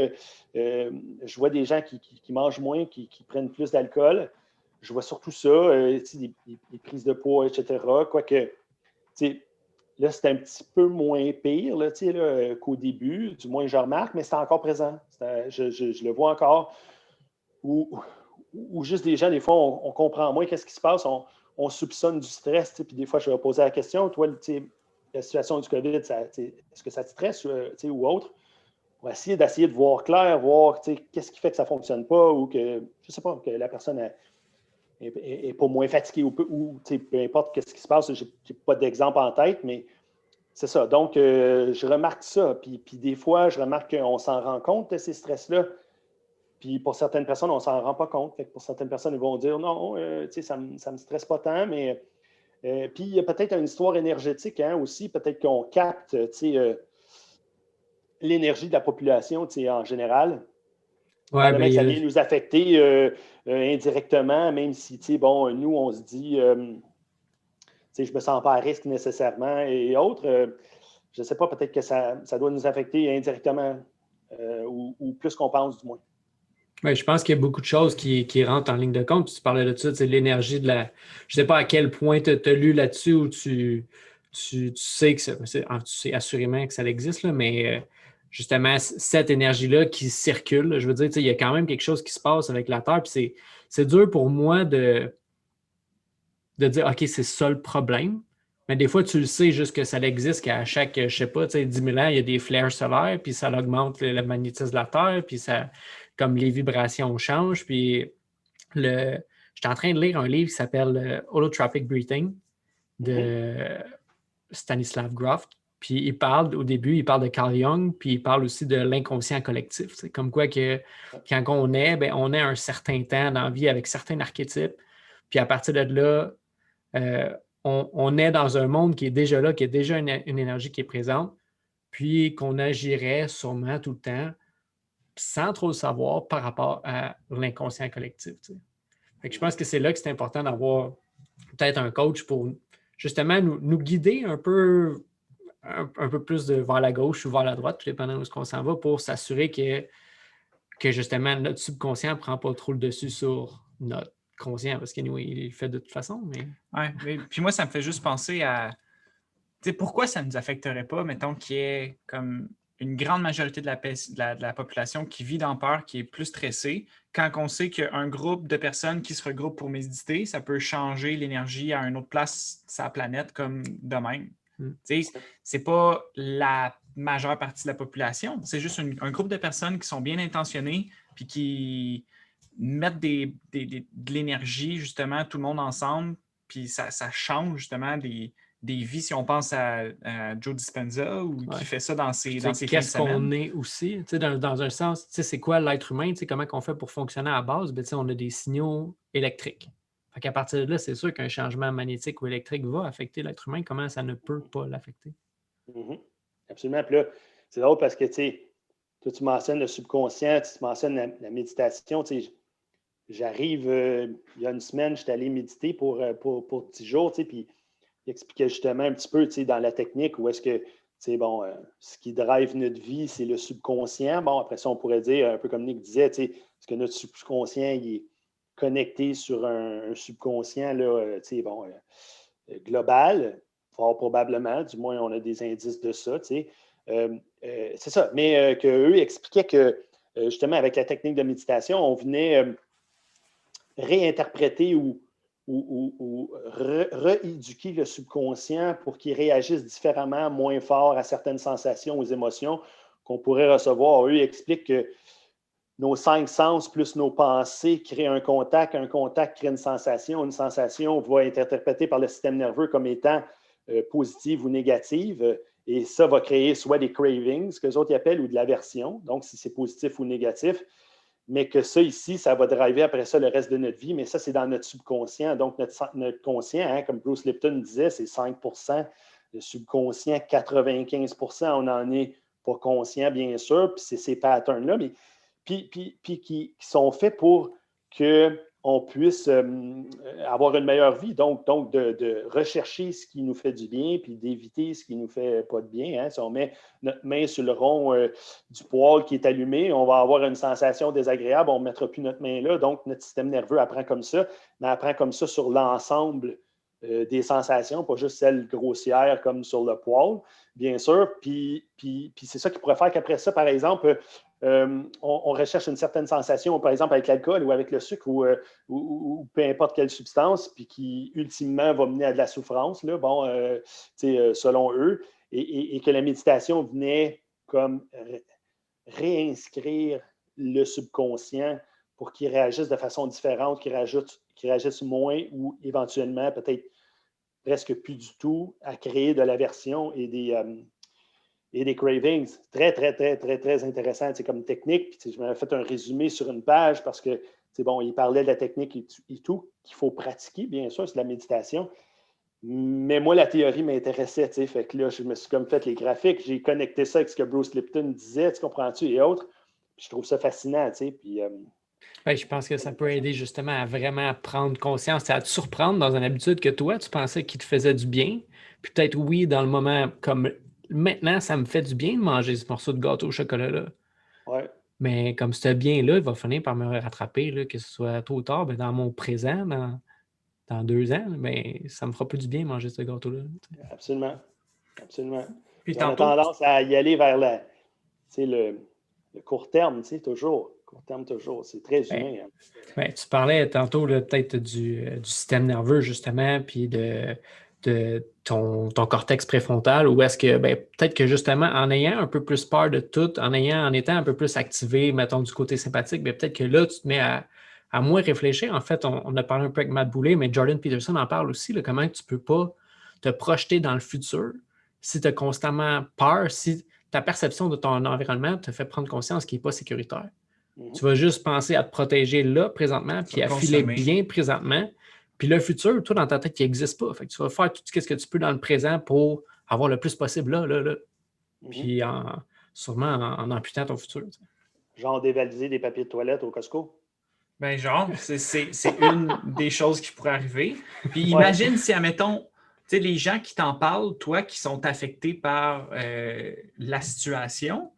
Je vois des gens qui mangent moins, qui prennent plus d'alcool. Je vois surtout ça, des prises de poids, etc. Quoique, là, c'est un petit peu moins pire là, qu'au début, du moins je remarque, mais c'est encore présent. Je le vois encore. Ou juste des gens, des fois, on comprend moins qu'est-ce qui se passe, on soupçonne du stress, puis des fois, je vais poser la question, toi, la situation du COVID, est-ce que ça te stresse ou autre? On va essayer de voir clair, voir qu'est-ce qui fait que ça ne fonctionne pas ou que, je ne sais pas, que la personne est pas moins fatiguée ou peu importe ce qui se passe. Je n'ai pas d'exemple en tête, mais c'est ça. Donc, je remarque ça. Puis des fois, je remarque qu'on s'en rend compte de ces stress-là. Puis pour certaines personnes, on ne s'en rend pas compte. Fait que pour certaines personnes, ils vont dire non, ça ne me stresse pas tant, mais puis il y a peut-être une histoire énergétique aussi. Peut-être qu'on capte l'énergie de la population en général. Ouais, Probablement que ça vient nous affecter indirectement, même si, nous, on se dit, je ne me sens pas à risque nécessairement et autres. Je ne sais pas, peut-être que ça doit nous affecter indirectement ou plus qu'on pense, du moins. Ouais, je pense qu'il y a beaucoup de choses qui rentrent en ligne de compte. Tu parlais de ça, l'énergie de la. Je ne sais pas à quel point tu as lu là-dessus ou tu sais que tu sais assurément que ça existe, là, mais justement, cette énergie-là qui circule, là, je veux dire, il y a quand même quelque chose qui se passe avec la Terre. Puis c'est dur pour moi de dire OK, c'est ça le problème. Mais des fois, tu le sais juste que ça existe, qu'à chaque, je sais pas, 10 000 ans, il y a des flares solaires, puis ça augmente le magnétisme de la Terre, puis ça, comme les vibrations changent. Puis j'étais en train de lire un livre qui s'appelle Holotropic Breathing de Stanislav Grof. Puis au début, il parle de Carl Jung, puis il parle aussi de l'inconscient collectif. C'est comme quoi que quand on est, ben, on est un certain temps dans la vie avec certains archétypes. Puis à partir de là, on est dans un monde qui est déjà là, qui est déjà une énergie qui est présente, puis qu'on agirait sûrement tout le temps sans trop le savoir par rapport à l'inconscient collectif. Fait que je pense que c'est là que c'est important d'avoir peut-être un coach pour justement nous guider un peu plus vers la gauche ou vers la droite, tout dépendant où on s'en va, pour s'assurer que justement notre subconscient ne prend pas trop le dessus sur notre conscient, parce qu'il il le fait de toute façon. Mais puis moi, ça me fait juste penser à pourquoi ça ne nous affecterait pas, mettons, qu'il y ait comme une grande majorité de la population qui vit dans peur, qui est plus stressée, quand on sait qu'un groupe de personnes qui se regroupent pour méditer, ça peut changer l'énergie à une autre place de sa planète comme de même. C'est pas la majeure partie de la population, c'est juste un groupe de personnes qui sont bien intentionnées puis qui mettent de l'énergie, justement, tout le monde ensemble, puis ça change justement des vies, si on pense à Joe Dispenza ou qui fait ça dans ses fins de semaine. Qu'est-ce qu'on est aussi? Dans un sens, c'est quoi l'être humain? Comment on fait pour fonctionner à la base? Ben, on a des signaux électriques. Fait qu'à partir de là, c'est sûr qu'un changement magnétique ou électrique va affecter l'être humain. Comment ça ne peut pas l'affecter? Mm-hmm. Absolument. Puis là, c'est drôle parce que toi, tu mentionnes le subconscient, tu mentionnes la méditation. J'arrive, il y a une semaine, j'étais allé méditer pour 10 jours, puis il expliquait justement un petit peu dans la technique où est-ce que, ce qui drive notre vie, c'est le subconscient. Bon, après ça, on pourrait dire, un peu comme Nick disait, est-ce que notre subconscient il est connecté sur un subconscient là, global? Fort probablement, du moins, on a des indices de ça. C'est ça. Mais qu'eux expliquaient que, justement, avec la technique de méditation, on venait réinterpréter ou rééduquer le subconscient pour qu'il réagisse différemment, moins fort à certaines sensations, aux émotions qu'on pourrait recevoir. Eux expliquent que nos 5 sens plus nos pensées créent un contact crée une sensation va être interprétée par le système nerveux comme étant positive ou négative, et ça va créer soit des cravings, ce que les autres appellent, ou de l'aversion, donc si c'est positif ou négatif, mais que ça ici, ça va driver après ça le reste de notre vie, mais ça, c'est dans notre subconscient. Donc, notre conscient, comme Bruce Lipton disait, c'est 5 %, le subconscient, 95 %, on n'en est pas conscient, bien sûr, puis c'est ces patterns-là, mais qui sont faits pour que on puisse avoir une meilleure vie. Donc de rechercher ce qui nous fait du bien, puis d'éviter ce qui ne nous fait pas de bien. Hein. Si on met notre main sur le rond du poêle qui est allumé, on va avoir une sensation désagréable, on ne mettra plus notre main là. Donc, notre système nerveux apprend comme ça, mais apprend comme ça sur l'ensemble des sensations, pas juste celles grossières comme sur le poêle, bien sûr. Puis c'est ça qui pourrait faire qu'après ça, par exemple, on recherche une certaine sensation, par exemple avec l'alcool ou avec le sucre ou peu importe quelle substance, puis qui ultimement va mener à de la souffrance, là, selon eux, et que la méditation venait comme réinscrire le subconscient pour qu'il réagisse de façon différente, qu'il réagisse moins ou éventuellement peut-être presque plus du tout à créer de l'aversion et des cravings. Très, très, très, très, très intéressant comme technique. Puis, je m'avais fait un résumé sur une page parce que, il parlait de la technique et tout, qu'il faut pratiquer, bien sûr, c'est de la méditation. Mais moi, la théorie m'intéressait, fait que là, je me suis comme fait les graphiques, j'ai connecté ça avec ce que Bruce Lipton disait, tu comprends-tu, et autres. Puis je trouve ça fascinant, puis... Ouais, je pense que ça peut aider justement à vraiment prendre conscience, à te surprendre dans une habitude que toi, tu pensais qu'il te faisait du bien. Puis peut-être, oui, dans le moment, comme maintenant, ça me fait du bien de manger ce morceau de gâteau au chocolat-là. Ouais. Mais comme ce bien-là, il va finir par me rattraper, là, que ce soit tôt ou tard, ben, dans mon présent, dans 2 ans, ben, ça me fera plus du bien de manger ce gâteau-là. Absolument. Absolument. Puis On a tantôt, tendance à y aller vers le court terme, toujours. Court terme, toujours. C'est très humain. Hein. Ben, tu parlais tantôt peut-être du système nerveux, justement, puis de ton cortex préfrontal, ou est-ce que peut-être que justement, en ayant un peu plus peur de tout, en étant un peu plus activé, mettons, du côté sympathique, peut-être que là, tu te mets à moins réfléchir. En fait, on a parlé un peu avec Matt Boulay, mais Jordan Peterson en parle aussi, là, comment tu ne peux pas te projeter dans le futur si tu as constamment peur, si ta perception de ton environnement te fait prendre conscience qu'il n'est pas sécuritaire. Tu vas juste penser à te protéger là, présentement, puis à filer bien présentement. Puis le futur, toi, dans ta tête, il n'existe pas. Fait que tu vas faire tout ce que tu peux dans le présent pour avoir le plus possible là. Puis sûrement en amputant ton futur. Genre dévaliser des papiers de toilette au Costco. Ben genre, c'est une des choses qui pourrait arriver. Puis imagine si, admettons, les gens qui t'en parlent, toi, qui sont affectés par la situation,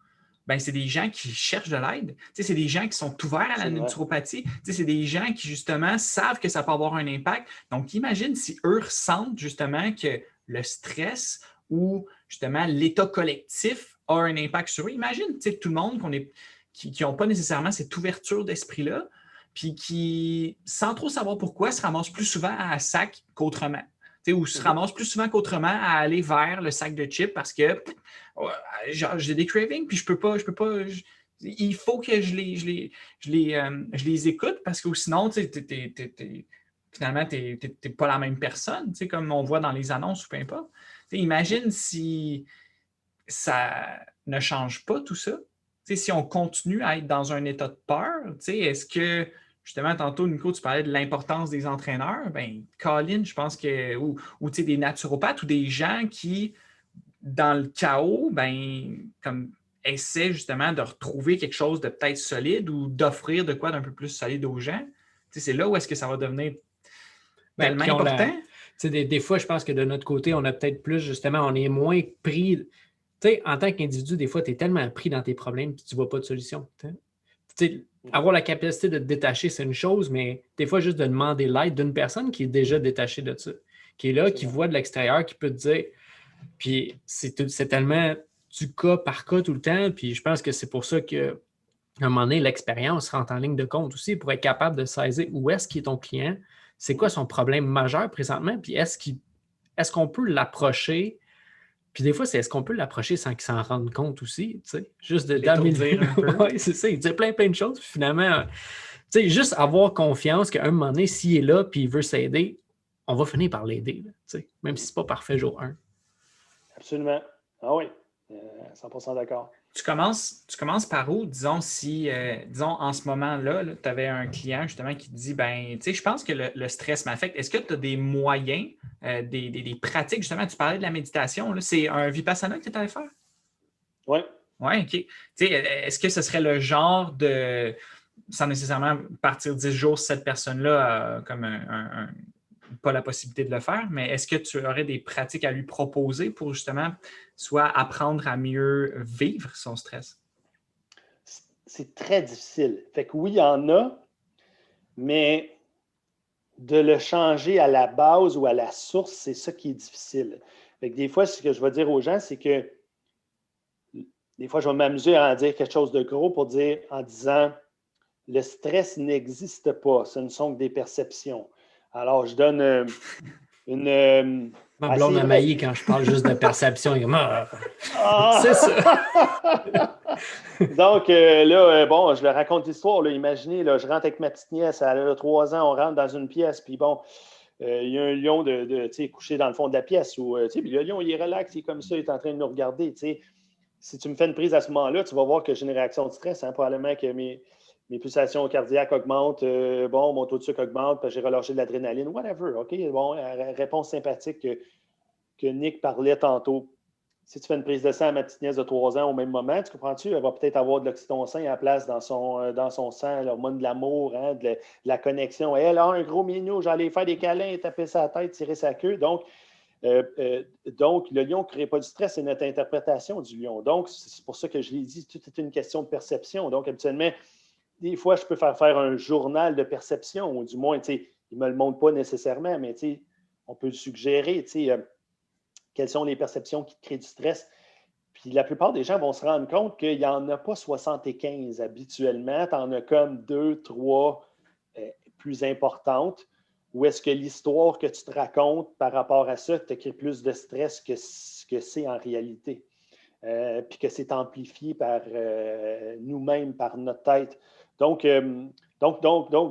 ben c'est des gens qui cherchent de l'aide. C'est des gens qui sont ouverts à la naturopathie. C'est des gens qui, justement, savent que ça peut avoir un impact. Donc, imagine si eux ressentent, justement, que le stress ou, justement, l'état collectif a un impact sur eux. Imagine, tout le monde qui n'ont pas nécessairement cette ouverture d'esprit-là, puis qui, sans trop savoir pourquoi, se ramassent plus souvent à sac qu'autrement. Ou se ramassent plus souvent qu'autrement à aller vers le sac de chips parce que j'ai des cravings, puis je peux pas. Il faut que je les écoute parce que sinon, finalement, tu n'es pas la même personne, comme on voit dans les annonces ou peu importe. Imagine si ça ne change pas tout ça. Si on continue à être dans un état de peur, est-ce que, justement, tantôt, Nico, tu parlais de l'importance des entraîneurs, Colin, je pense que, ou des naturopathes ou des gens qui, dans le chaos, comme essaient justement de retrouver quelque chose de peut-être solide ou d'offrir de quoi d'un peu plus solide aux gens. C'est là où est-ce que ça va devenir tellement important. Des fois, je pense que de notre côté, on a peut-être plus, justement, on est moins pris. En tant qu'individu, des fois, tu es tellement pris dans tes problèmes que tu ne vois pas de solution. Avoir la capacité de te détacher, c'est une chose, mais des fois, juste de demander l'aide d'une personne qui est déjà détachée de ça, qui est là, qui voit de l'extérieur, qui peut te dire. Puis c'est tellement du cas par cas tout le temps. Puis je pense que c'est pour ça que à un moment donné, l'expérience rentre en ligne de compte aussi pour être capable de saisir où est-ce qu'il est ton client, c'est quoi son problème majeur présentement, puis est-ce qu'on peut l'approcher. Puis des fois, c'est est-ce qu'on peut l'approcher sans qu'il s'en rende compte aussi, tu sais, juste d'améliorer un peu. Oui, c'est ça, il dit plein de choses, puis finalement, tu sais, juste avoir confiance qu'à un moment donné, s'il est là, puis il veut s'aider, on va finir par l'aider, tu sais, même si c'est pas parfait jour 1. Absolument. Ah oui, 100% d'accord. Tu commences par où, disons, si, disons, en ce moment-là, tu avais un client, justement, qui te dit, je pense que le stress m'affecte. Est-ce que tu as des moyens, des pratiques, justement, tu parlais de la méditation, là, c'est un Vipassana que tu allais faire? Oui. Oui, OK. Est-ce que ce serait le genre de sans nécessairement partir 10 jours, cette personne-là a comme pas la possibilité de le faire, mais est-ce que tu aurais des pratiques à lui proposer pour justement soit apprendre à mieux vivre son stress? C'est très difficile. Fait que oui, il y en a, mais de le changer à la base ou à la source, c'est ça qui est difficile. Fait que des fois, ce que je vais dire aux gens, c'est que des fois, je vais m'amuser à en dire quelque chose de gros en disant le stress n'existe pas, ce ne sont que des perceptions. Alors, je donne une. Ma blonde a maillé quand je parle juste de perception. Il est c'est ça. Donc, là, bon, je le raconte l'histoire. Là, imaginez, là, je rentre avec ma petite nièce, elle a 3 ans, on rentre dans une pièce, puis bon, il y a un lion couché dans le fond de la pièce. Puis le lion, il est relax, il est comme ça, il est en train de nous regarder. Si tu me fais une prise à ce moment-là, tu vas voir que j'ai une réaction de stress. Hein, probablement que mes pulsations cardiaques augmentent, mon taux de sucre augmente, puis j'ai relâché de l'adrénaline, whatever. OK? Bon, réponse sympathique que Nick parlait tantôt. Si tu fais une prise de sang à ma petite nièce de 3 ans au même moment, tu comprends-tu? Elle va peut-être avoir de l'oxytocin à la place dans son sang, l'hormone de l'amour, hein, de la connexion. Elle a un gros minou, j'allais faire des câlins, taper sa tête, tirer sa queue. Donc, le lion ne crée pas du stress, c'est notre interprétation du lion. Donc, c'est pour ça que je l'ai dit, tout est une question de perception. Donc, habituellement, des fois, je peux faire un journal de perception, ou du moins, il ne me le montre pas nécessairement, mais on peut le suggérer, quelles sont les perceptions qui créent du stress. Puis la plupart des gens vont se rendre compte qu'il n'y en a pas 75 habituellement, tu en as comme 2, 3 plus importantes. Ou est-ce que l'histoire que tu te racontes par rapport à ça te crée plus de stress que ce que c'est en réalité? Puis que c'est amplifié par nous-mêmes, par notre tête. Donc,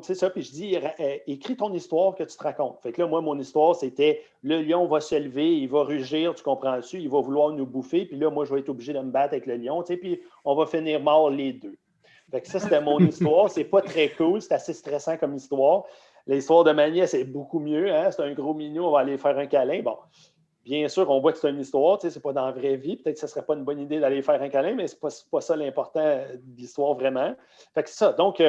c'est ça. Puis je dis, écris ton histoire que tu te racontes. Fait que là, moi, mon histoire, c'était le lion va se lever, il va rugir, tu comprends-tu? Il va vouloir nous bouffer. Puis là, moi, je vais être obligé de me battre avec le lion. Puis on va finir morts les deux. Fait que ça, c'était mon histoire. C'est pas très cool. C'est assez stressant comme histoire. L'histoire de ma nièce, c'est beaucoup mieux. Hein? C'est un gros minou, on va aller faire un câlin. Bon. Bien sûr, on voit que c'est une histoire, ce n'est pas dans la vraie vie. Peut-être que ce ne serait pas une bonne idée d'aller faire un câlin, mais ce n'est pas ça l'important de l'histoire vraiment. Fait que c'est ça. Donc,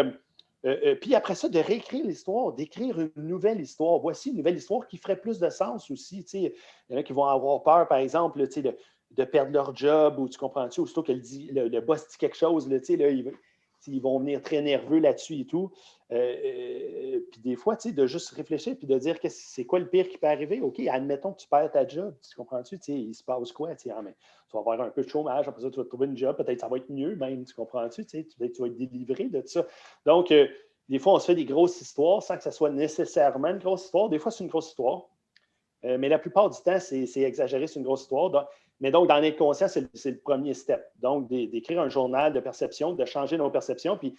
puis après ça, de réécrire l'histoire, d'écrire une nouvelle histoire. Voici une nouvelle histoire qui ferait plus de sens aussi. Il y en a qui vont avoir peur, par exemple, de perdre leur job, ou tu comprends-tu, aussitôt que le boss dit quelque chose, ils vont venir très nerveux là-dessus et tout. Puis des fois, de juste réfléchir puis de dire que c'est quoi le pire qui peut arriver. OK, admettons que tu perds ta job. Tu comprends-tu? Il se passe quoi? Tu vas avoir un peu de chômage. Après ça, tu vas trouver une job. Peut-être que ça va être mieux même. Tu comprends-tu? Peut-être que tu vas être délivré de ça. Donc, des fois, on se fait des grosses histoires sans que ça soit nécessairement une grosse histoire. Des fois, c'est une grosse histoire. Mais la plupart du temps, c'est exagéré, c'est une grosse histoire. Mais donc, d'en être conscient, c'est le premier step. Donc, d'écrire un journal de perception, de changer nos perceptions. Puis,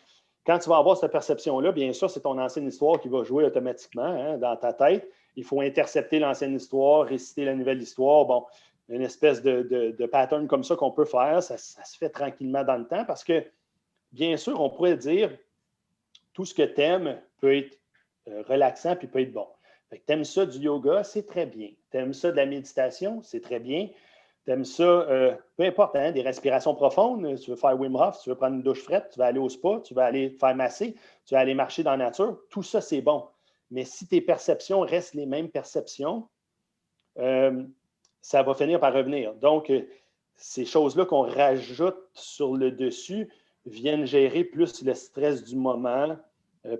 quand tu vas avoir cette perception-là, bien sûr, c'est ton ancienne histoire qui va jouer automatiquement dans ta tête. Il faut intercepter l'ancienne histoire, réciter la nouvelle histoire. Bon, une espèce de pattern comme ça qu'on peut faire. Ça se fait tranquillement dans le temps parce que, bien sûr, on pourrait dire tout ce que tu aimes peut être relaxant puis peut être bon. Tu aimes ça du yoga, c'est très bien. Tu aimes ça de la méditation, c'est très bien. Tu aimes ça, peu importe, des respirations profondes, tu veux faire Wim Hof, tu veux prendre une douche frette, tu vas aller au spa, tu vas aller te faire masser, tu vas aller marcher dans la nature, tout ça, c'est bon. Mais si tes perceptions restent les mêmes perceptions, ça va finir par revenir. Donc, ces choses-là qu'on rajoute sur le dessus viennent gérer plus le stress du moment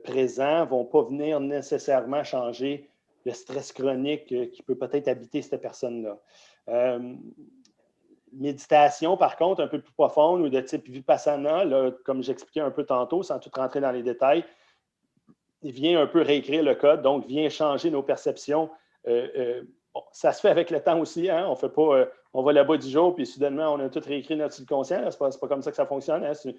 présent, ne vont pas venir nécessairement changer le stress chronique qui peut peut-être habiter cette personne-là. Méditation, par contre, un peu plus profonde ou de type Vipassana, là, comme j'expliquais un peu tantôt, sans tout rentrer dans les détails, il vient un peu réécrire le code, donc vient changer nos perceptions. Bon, ça se fait avec le temps aussi. Hein? On fait pas, on va là-bas du jour, puis soudainement, on a tout réécrit notre subconscient. Ce n'est pas comme ça que ça fonctionne. Hein? C'est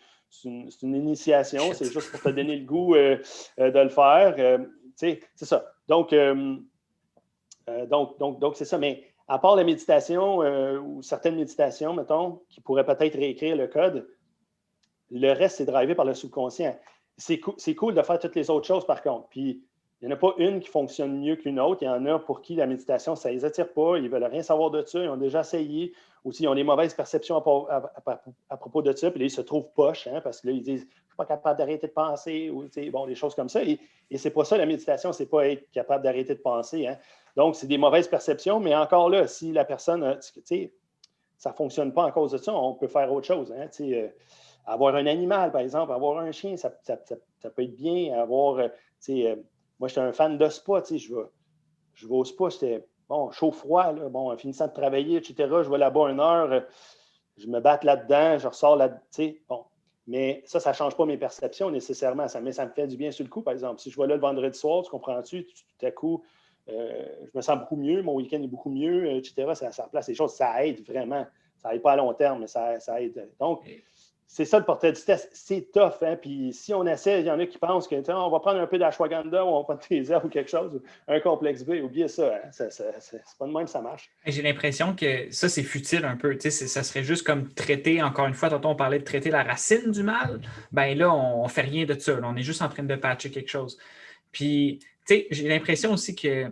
une initiation. C'est juste pour te donner le goût de le faire. C'est ça. Donc, c'est ça. Mais à part la méditation ou certaines méditations, mettons, qui pourraient peut-être réécrire le code, le reste, c'est drivé par le subconscient. C'est cool de faire toutes les autres choses, par contre. Puis, il n'y en a pas une qui fonctionne mieux qu'une autre. Il y en a pour qui la méditation, ça ne les attire pas. Ils ne veulent rien savoir de ça. Ils ont déjà essayé. Ou s'ils ont des mauvaises perceptions à propos de ça. Puis là, ils se trouvent poches, hein, parce que là, ils disent suis pas capable d'arrêter de penser, ou bon, des choses comme ça. Et c'est pas ça la méditation, c'est pas être capable d'arrêter de penser. Hein. Donc, c'est des mauvaises perceptions, mais encore là, si la personne, ça ne fonctionne pas à cause de ça, on peut faire autre chose. Hein, avoir un animal, par exemple, avoir un chien, ça peut être bien. Avoir, moi, j'étais un fan de spa, je vais au spa, j'étais chaud-froid, en finissant de travailler, etc. Je vais là-bas 1 heure, je me batte là-dedans, je ressors là, bon. Mais ça ne change pas mes perceptions nécessairement. Ça me fait du bien sur le coup, par exemple. Si je vais là le vendredi soir, tu comprends-tu, tout à coup, je me sens beaucoup mieux, mon week-end est beaucoup mieux, etc. Ça replace les choses. Ça aide vraiment. Ça n'aide pas à long terme, mais ça aide. Donc, c'est ça le portrait du test. C'est tough. Hein? Puis si on essaie, il y en a qui pensent qu'on va prendre un peu d'ashwagandha ou on va prendre des herbes ou quelque chose, un complexe B. Oubliez ça. Hein? C'est pas de même que ça marche. J'ai l'impression que ça, c'est futile un peu. Ça serait juste comme traiter, encore une fois, tantôt on parlait de traiter la racine du mal. Ben là, on ne fait rien de ça. Là. On est juste en train de patcher quelque chose. Puis, j'ai l'impression aussi que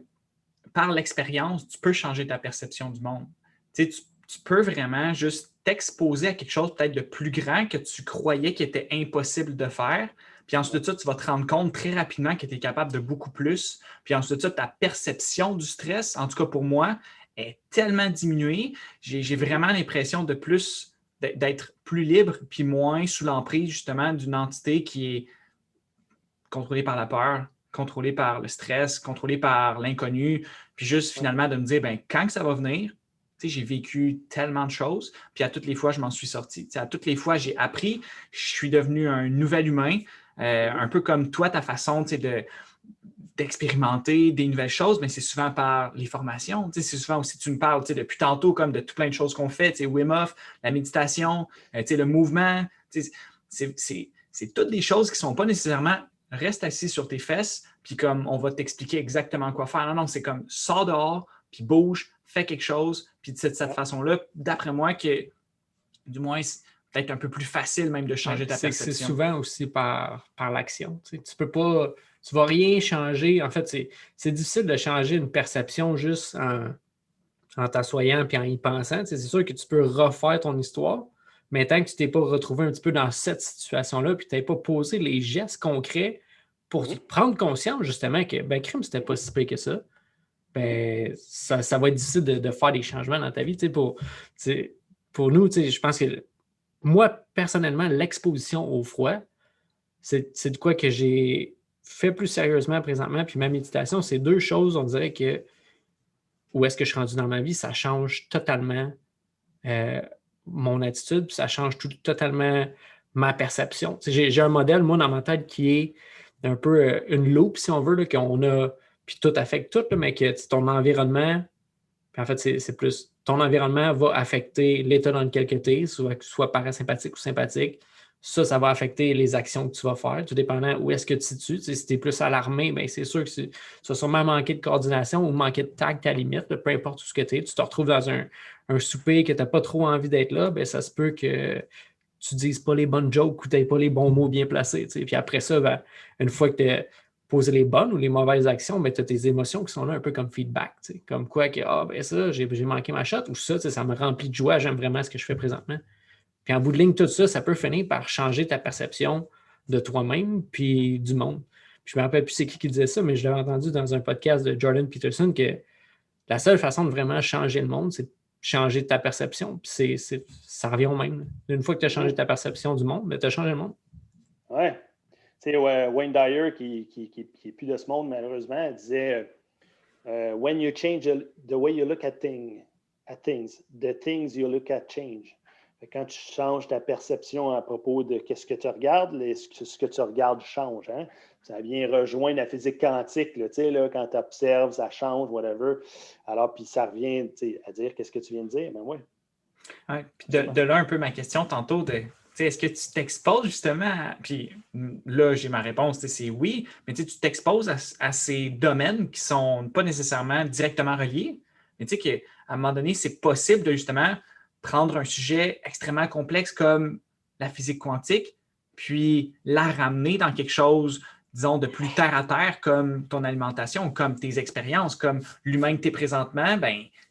par l'expérience, tu peux changer ta perception du monde. Tu peux vraiment juste t'exposer à quelque chose peut-être de plus grand que tu croyais qu'il était impossible de faire. Puis ensuite de ça, tu vas te rendre compte très rapidement que tu es capable de beaucoup plus. Puis ensuite de ça, ta perception du stress, en tout cas pour moi, est tellement diminuée. J'ai vraiment l'impression d'être plus libre puis moins sous l'emprise justement d'une entité qui est contrôlée par la peur, contrôlée par le stress, contrôlée par l'inconnu, puis juste finalement de me dire, quand que ça va venir, j'ai vécu tellement de choses, puis à toutes les fois, je m'en suis sorti. À toutes les fois, j'ai appris, je suis devenu un nouvel humain, un peu comme toi, ta façon d'expérimenter des nouvelles choses, mais c'est souvent par les formations. C'est souvent aussi, tu me parles depuis tantôt comme de tout plein de choses qu'on fait, Wim Hof, la méditation, le mouvement. C'est toutes des choses qui ne sont pas nécessairement reste assis sur tes fesses, puis comme on va t'expliquer exactement quoi faire. Non, c'est comme sors dehors, puis bouge, fais quelque chose, puis de cette façon-là, d'après moi, que du moins, c'est peut-être un peu plus facile même de changer ta perception. C'est souvent aussi par l'action. Tu peux pas, tu vas rien changer. En fait, c'est difficile de changer une perception juste en t'assoyant et en y pensant. C'est sûr que tu peux refaire ton histoire, mais tant que tu t'es pas retrouvé un petit peu dans cette situation-là, puis tu n'as pas posé les gestes concrets pour prendre conscience justement que crime, c'était pas si pire que ça, ça va être difficile de faire des changements dans ta vie. Pour nous, je pense que moi, personnellement, l'exposition au froid, c'est de quoi que j'ai fait plus sérieusement présentement. Puis ma méditation, c'est 2 choses, on dirait que où est-ce que je suis rendu dans ma vie, ça change totalement mon attitude, puis ça change totalement ma perception. J'ai un modèle, moi, dans ma tête qui est un peu une loupe, si on veut, là, qu'on a, puis tout affecte tout, là, mais que ton environnement, puis en fait, c'est plus ton environnement va affecter l'état dans lequel tu es, soit parasympathique ou sympathique. Ça va affecter les actions que tu vas faire, tout dépendant où est-ce que tu te situes. Si tu es plus alarmé, c'est sûr que tu vas sûrement manquer de coordination ou manquer de tact à la limite, peu importe où ce que tu es. Tu te retrouves dans un souper que tu n'as pas trop envie d'être là, ça se peut que tu ne dises pas les bonnes jokes ou tu n'aies pas les bons mots bien placés. Puis après ça, une fois que tu as posé les bonnes ou les mauvaises actions, tu as tes émotions qui sont là un peu comme feedback. Comme quoi que ça, j'ai manqué ma shot ou ça me remplit de joie, j'aime vraiment ce que je fais présentement. Puis en bout de ligne, tout ça, ça peut finir par changer ta perception de toi-même puis du monde. Puis je me rappelle plus c'est qui disait ça, mais je l'avais entendu dans un podcast de Jordan Peterson que la seule façon de vraiment changer le monde, c'est de changer ta perception. Puis ça revient au même. Une fois que tu as changé ta perception du monde, tu as changé le monde. Oui. Tu sais, Wayne Dyer, qui n'est plus de ce monde, malheureusement, disait When you change the way you look at things, the things you look at change. Quand tu changes ta perception à propos de ce que tu regardes, ce que tu regardes change. Hein? Ça vient rejoindre la physique quantique. Là, quand tu observes, ça change, whatever. Alors, puis ça revient à dire qu'est-ce que tu viens de dire. Oui. Ouais, puis de là un peu ma question tantôt est-ce que tu t'exposes justement puis là, j'ai ma réponse, c'est oui, mais tu t'exposes à ces domaines qui ne sont pas nécessairement directement reliés, mais tu sais qu'à un moment donné, c'est possible de justement prendre un sujet extrêmement complexe comme la physique quantique, puis la ramener dans quelque chose, disons, de plus terre à terre comme ton alimentation, comme tes expériences, comme l'humain que tu es présentement,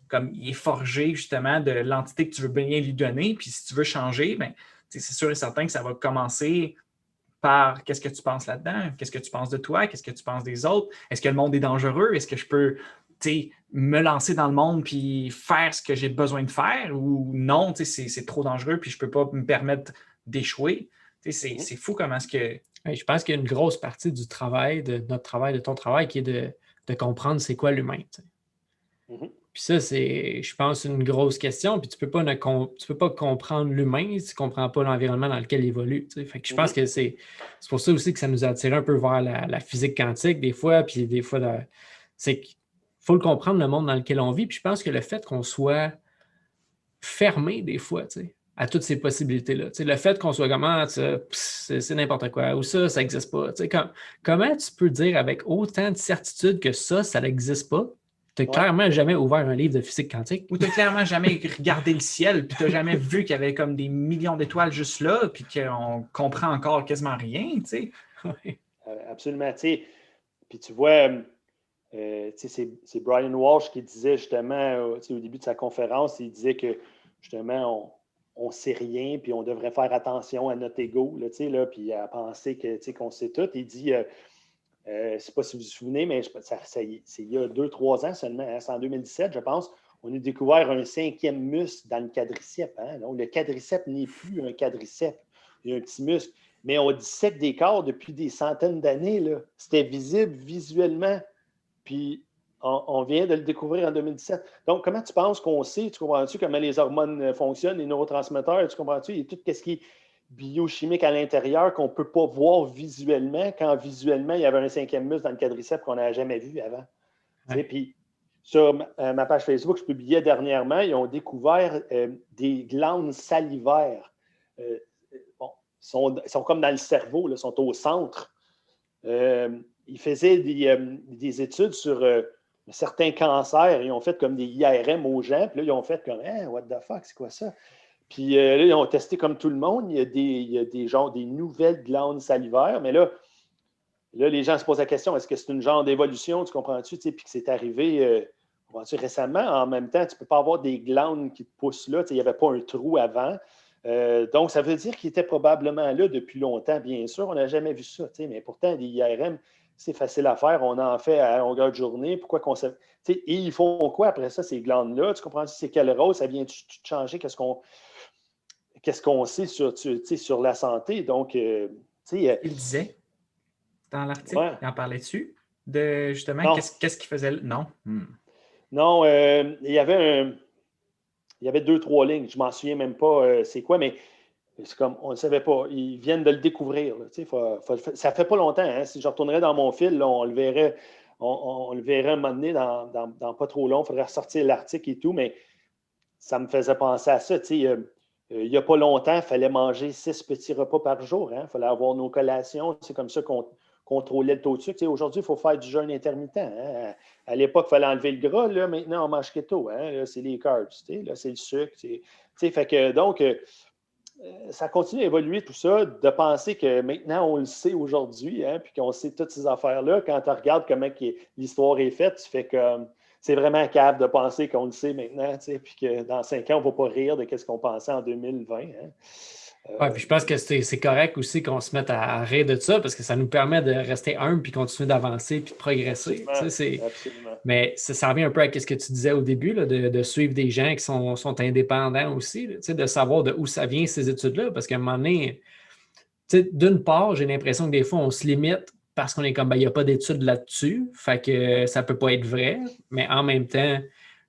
comme il est forgé justement de l'entité que tu veux bien lui donner, puis si tu veux changer, c'est sûr et certain que ça va commencer par qu'est-ce que tu penses là-dedans, qu'est-ce que tu penses de toi, qu'est-ce que tu penses des autres, est-ce que le monde est dangereux, est-ce que je peux me lancer dans le monde puis faire ce que j'ai besoin de faire ou non, c'est trop dangereux puis je ne peux pas me permettre d'échouer. C'est fou comment est-ce que... Je pense qu'il y a une grosse partie du travail, de notre travail, de ton travail, qui est de comprendre c'est quoi l'humain. Puis ça, c'est, je pense, une grosse question. Puis tu peux pas comprendre l'humain si tu ne comprends pas l'environnement dans lequel il évolue. Fait que je pense que c'est pour ça aussi que ça nous a attiré un peu vers la physique quantique des fois. Puis des fois, c'est qu'il faut le comprendre, le monde dans lequel on vit. Puis je pense que le fait qu'on soit fermé des fois, à toutes ces possibilités-là. Le fait qu'on soit comment, c'est n'importe quoi, ou ça n'existe pas. Comment tu peux dire avec autant de certitude que ça n'existe pas? Tu n'as clairement jamais ouvert un livre de physique quantique. Ou tu n'as clairement jamais regardé le ciel, puis tu n'as jamais vu qu'il y avait comme des millions d'étoiles juste là, puis qu'on comprend encore quasiment rien, tu sais. Absolument, tu sais. Puis tu vois, c'est Brian Walsh qui disait justement, au début de sa conférence, il disait que justement, on ne sait rien, puis on devrait faire attention à notre ego, puis à penser qu'on sait tout. Il dit, je ne sais pas si vous vous souvenez, mais c'est il y a 2-3 ans seulement, hein, c'est en 2017, je pense, on a découvert un 5e muscle dans le quadriceps. Hein, donc, le quadriceps n'est plus un quadriceps, il y a un petit muscle. Mais on dissèque des corps depuis des centaines d'années. C'était visible visuellement. Puis, on vient de le découvrir en 2017. Donc, comment tu penses qu'on sait, tu comprends-tu, comment les hormones fonctionnent, les neurotransmetteurs, tu comprends-tu, et tout ce qui est biochimique à l'intérieur qu'on ne peut pas voir visuellement, quand visuellement, il y avait un 5e muscle dans le quadriceps qu'on n'avait jamais vu avant. Ouais. Puis, sur ma page Facebook, je publiais dernièrement, ils ont découvert des glandes salivaires. Ils sont comme dans le cerveau, ils sont au centre. Ils faisaient des études sur certains cancers. Ils ont fait comme des IRM aux gens. Puis là, ils ont fait comme hey, what the fuck, c'est quoi ça? Puis là, ils ont testé comme tout le monde. Il y a des nouvelles glandes salivaires. Mais là, les gens se posent la question, est-ce que c'est une genre d'évolution, tu comprends-tu? Puis que c'est arrivé récemment. En même temps, tu ne peux pas avoir des glandes qui te poussent là. Il n'y avait pas un trou avant. Donc, ça veut dire qu'il était probablement là depuis longtemps, bien sûr. On n'a jamais vu ça. Mais pourtant, des IRM, c'est facile à faire. On en fait à longueur de journée. Pourquoi qu'on sait. Et ils font quoi après ça, ces glandes-là? Tu comprends? C'est quel rôle? Ça vient changer? Qu'est-ce qu'on sait sur la santé? Donc, il disait dans l'article, il en parlait dessus, de justement, qu'est-ce qu'il faisait? Non. Non, il y avait 2-3 lignes. Je ne m'en souviens même pas c'est quoi, mais c'est comme, on ne savait pas. Ils viennent de le découvrir. Ça ne fait pas longtemps. Hein, si je retournerais dans mon fil, là, on le verrait un moment donné dans pas trop long. Il faudrait ressortir l'article et tout, mais ça me faisait penser à ça. Il n'y a pas longtemps, il fallait manger 6 petits repas par jour. Il fallait avoir nos collations. C'est comme ça qu'on contrôlait le taux de sucre. Aujourd'hui, il faut faire du jeûne intermittent. Hein. À l'époque, il fallait enlever le gras. Là, maintenant, on mange keto. Hein. Là, c'est les carbs. Là, c'est le sucre. Fait que, donc, ça continue à évoluer tout ça, de penser que maintenant, on le sait aujourd'hui, hein, puis qu'on sait toutes ces affaires-là. Quand tu regardes comment l'histoire est faite, tu fais comme... C'est vraiment cave de penser qu'on le sait maintenant, puis que dans 5 ans, on ne va pas rire de ce qu'on pensait en 2020. Hein. Oui, puis je pense que c'est correct aussi qu'on se mette à rire de ça parce que ça nous permet de rester humble puis continuer d'avancer puis de progresser. Absolument. Mais ça revient un peu à ce que tu disais au début, là, de suivre des gens qui sont indépendants aussi, là, de savoir de où ça vient ces études-là. Parce qu'à un moment donné, d'une part, j'ai l'impression que des fois, on se limite parce qu'on est comme, il n'y a pas d'études là-dessus, fait que ça ne peut pas être vrai. Mais en même temps,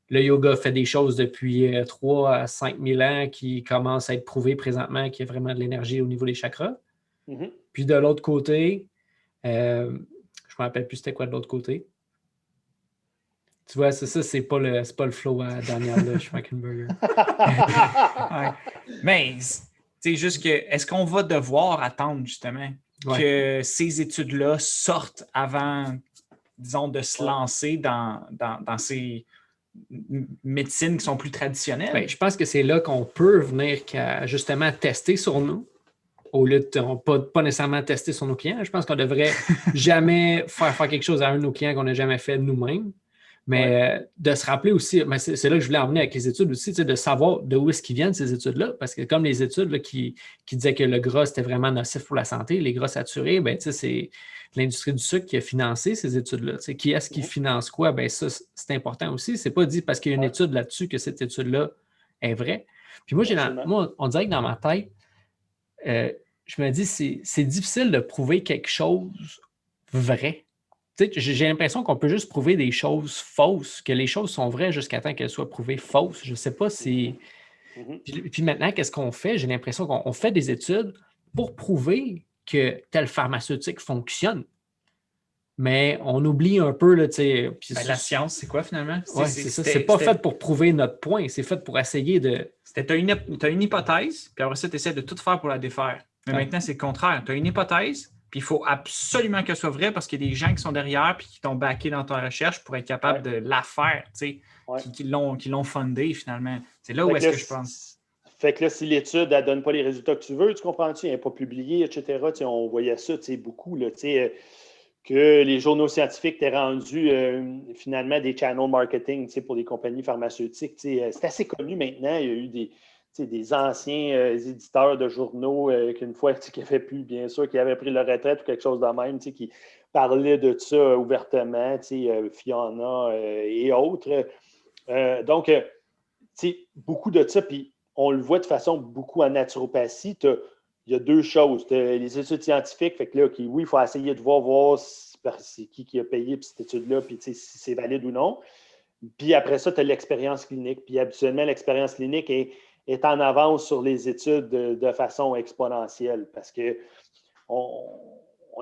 le yoga fait des choses depuis 3 à 5 000 ans qui commencent à être prouvées présentement qu'il y a vraiment de l'énergie au niveau des chakras. Mm-hmm. Puis de l'autre côté, je ne me rappelle plus c'était quoi de l'autre côté. Tu vois, c'est ça, c'est pas le flow à Daniel Schmackenberger. Ouais. Mais c'est juste que, est-ce qu'on va devoir attendre justement que ces études-là sortent avant, disons, de se lancer dans ces médecines qui sont plus traditionnelles? Bien, je pense que c'est là qu'on peut venir justement tester sur nous, au lieu de pas nécessairement tester sur nos clients. Je pense qu'on ne devrait jamais faire quelque chose à un de nos clients qu'on n'a jamais fait nous-mêmes. Mais de se rappeler aussi, c'est là que je voulais en venir avec les études aussi, de savoir de où est-ce qu'ils viennent ces études-là, parce que comme les études là, qui disaient que le gras, c'était vraiment nocif pour la santé, les gras saturés, ben, c'est l'industrie du sucre qui a financé ces études-là. Qui est-ce qui finance quoi? Ben, ça, c'est important aussi. C'est pas dit parce qu'il y a une étude là-dessus que cette étude-là est vraie. Puis moi, on dirait que dans ma tête, je me dis, c'est difficile de prouver quelque chose vrai. J'ai l'impression qu'on peut juste prouver des choses fausses, que les choses sont vraies jusqu'à temps qu'elles soient prouvées fausses. Je ne sais pas si. Puis maintenant, qu'est-ce qu'on fait? J'ai l'impression qu'on fait des études pour prouver que tel pharmaceutique fonctionne. Mais on oublie un peu. Là, la science, c'est quoi finalement? Oui, c'est ça. C'est pas fait pour prouver notre point. C'est fait pour essayer de. Tu as une hypothèse, puis après ça, tu essaies de tout faire pour la défaire. Mais maintenant, c'est le contraire. Tu as une hypothèse, puis il faut absolument qu'elle soit vraie parce qu'il y a des gens qui sont derrière puis qui t'ont backé dans ta recherche pour être capable de la faire, qui l'ont fundé finalement. C'est là où est-ce que je pense. Fait que là, si l'étude ne donne pas les résultats que tu veux, tu comprends-tu? Elle n'est pas publiée, etc. On voyait ça beaucoup, là, que les journaux scientifiques t'aient rendu finalement des channel marketing pour les compagnies pharmaceutiques. C'est assez connu maintenant. Il y a eu des anciens éditeurs de journaux qu'une fois qui n'avaient plus, bien sûr, qui avaient pris leur retraite ou quelque chose de même, qui parlaient de ça ouvertement, Fiona et autres. Donc, beaucoup de ça, puis on le voit de façon beaucoup en naturopathie. Il y a deux choses. Les études scientifiques, fait que là, oui, il faut essayer de voir c'est qui a payé pour cette étude-là, puis si c'est valide ou non. Puis après ça, tu as l'expérience clinique. Puis habituellement, l'expérience clinique est en avance sur les études de façon exponentielle parce qu'on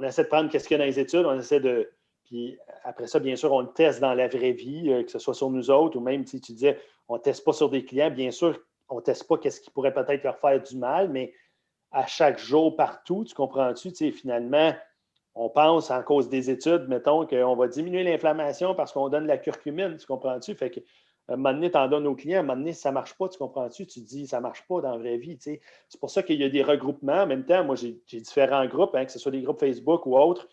essaie de prendre qu'est-ce qu'il y a dans les études, on essaie de. Puis après ça, bien sûr, on le teste dans la vraie vie, que ce soit sur nous autres ou même, tu disais, on ne teste pas sur des clients. Bien sûr, on ne teste pas qu'est-ce qui pourrait peut-être leur faire du mal, mais à chaque jour, partout, tu comprends-tu? Finalement, on pense, en cause des études, mettons, qu'on va diminuer l'inflammation parce qu'on donne la curcumine, tu comprends-tu? Fait que, un moment donné, tu en donnes aux clients, un moment donné, si ça ne marche pas, tu comprends-tu? Tu te dis, ça ne marche pas dans la vraie vie. C'est pour ça qu'il y a des regroupements. En même temps, moi, j'ai différents groupes, que ce soit des groupes Facebook ou autres.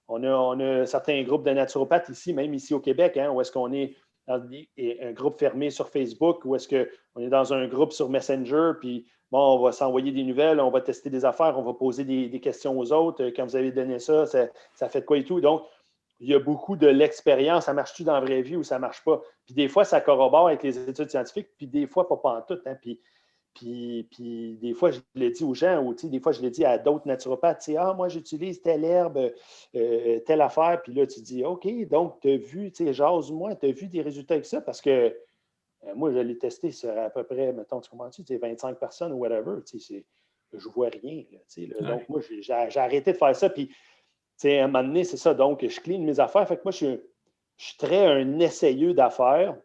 On a certains groupes de naturopathes ici, même ici au Québec, où est-ce qu'on est dans un groupe fermé sur Facebook, où est-ce qu'on est dans un groupe sur Messenger, puis bon, on va s'envoyer des nouvelles, on va tester des affaires, on va poser des questions aux autres. Quand vous avez donné ça, ça fait de quoi et tout. Donc, il y a beaucoup de l'expérience. Ça marche-tu dans la vraie vie ou ça ne marche pas? Puis des fois, ça corrobore avec les études scientifiques, puis des fois, pas en tout. Puis des fois, je l'ai dit aux gens, ou des fois, je l'ai dit à d'autres naturopathes, moi, j'utilise telle herbe, telle affaire, puis là, tu dis, OK, donc, tu as vu, jase-moi, tu as vu des résultats avec ça, parce que moi, je l'ai testé sur à peu près, mettons, tu comprends-tu, 25 personnes ou whatever, je ne vois rien. Là. Donc, moi, j'ai arrêté de faire ça, puis à un moment donné, c'est ça, donc, je clean mes affaires, fait que moi, je suis très un essayeux d'affaires.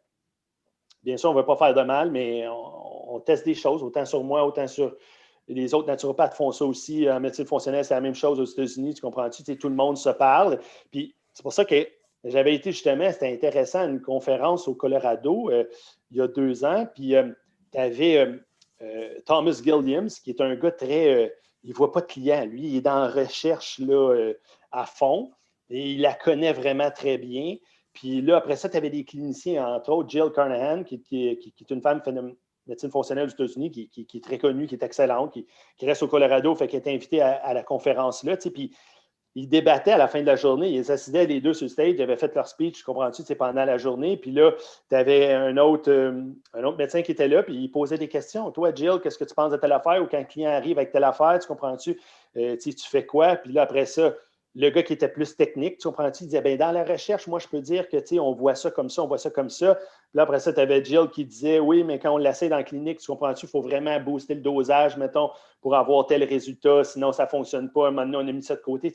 Bien sûr, on ne veut pas faire de mal, mais on teste des choses, autant sur moi, autant sur les autres naturopathes font ça aussi. En médecine fonctionnelle, c'est la même chose aux États-Unis, tu comprends-tu? Tout le monde se parle. Puis c'est pour ça que j'avais été justement, c'était intéressant, à une conférence au Colorado il y a 2 ans. Puis tu avais Thomas Gilliams, qui est un gars très. Il ne voit pas de clients. Lui, il est dans la recherche là, à fond et il la connaît vraiment très bien. Puis là, après ça, tu avais des cliniciens, entre autres Jill Carnahan, qui est une femme médecine fonctionnelle aux États-Unis, qui est très connue, qui est excellente, qui reste au Colorado, fait qu'elle est invitée à la conférence-là. Puis ils débattaient à la fin de la journée. Ils s'assidaient les deux sur le stage, ils avaient fait leur speech, comprends-tu, pendant la journée. Puis là, tu avais un autre médecin qui était là, puis il posait des questions. Toi, Jill, qu'est-ce que tu penses de telle affaire? Ou quand un client arrive avec telle affaire, tu comprends-tu? Tu fais quoi? Puis là, après ça, le gars qui était plus technique, tu comprends-tu, il disait, dans la recherche, moi, je peux dire que, on voit ça comme ça, on voit ça comme ça. Puis là, après ça, tu avais Jill qui disait, oui, mais quand on l'essaie dans la clinique, tu comprends-tu, il faut vraiment booster le dosage, mettons, pour avoir tel résultat, sinon ça ne fonctionne pas. Maintenant, on a mis ça de côté.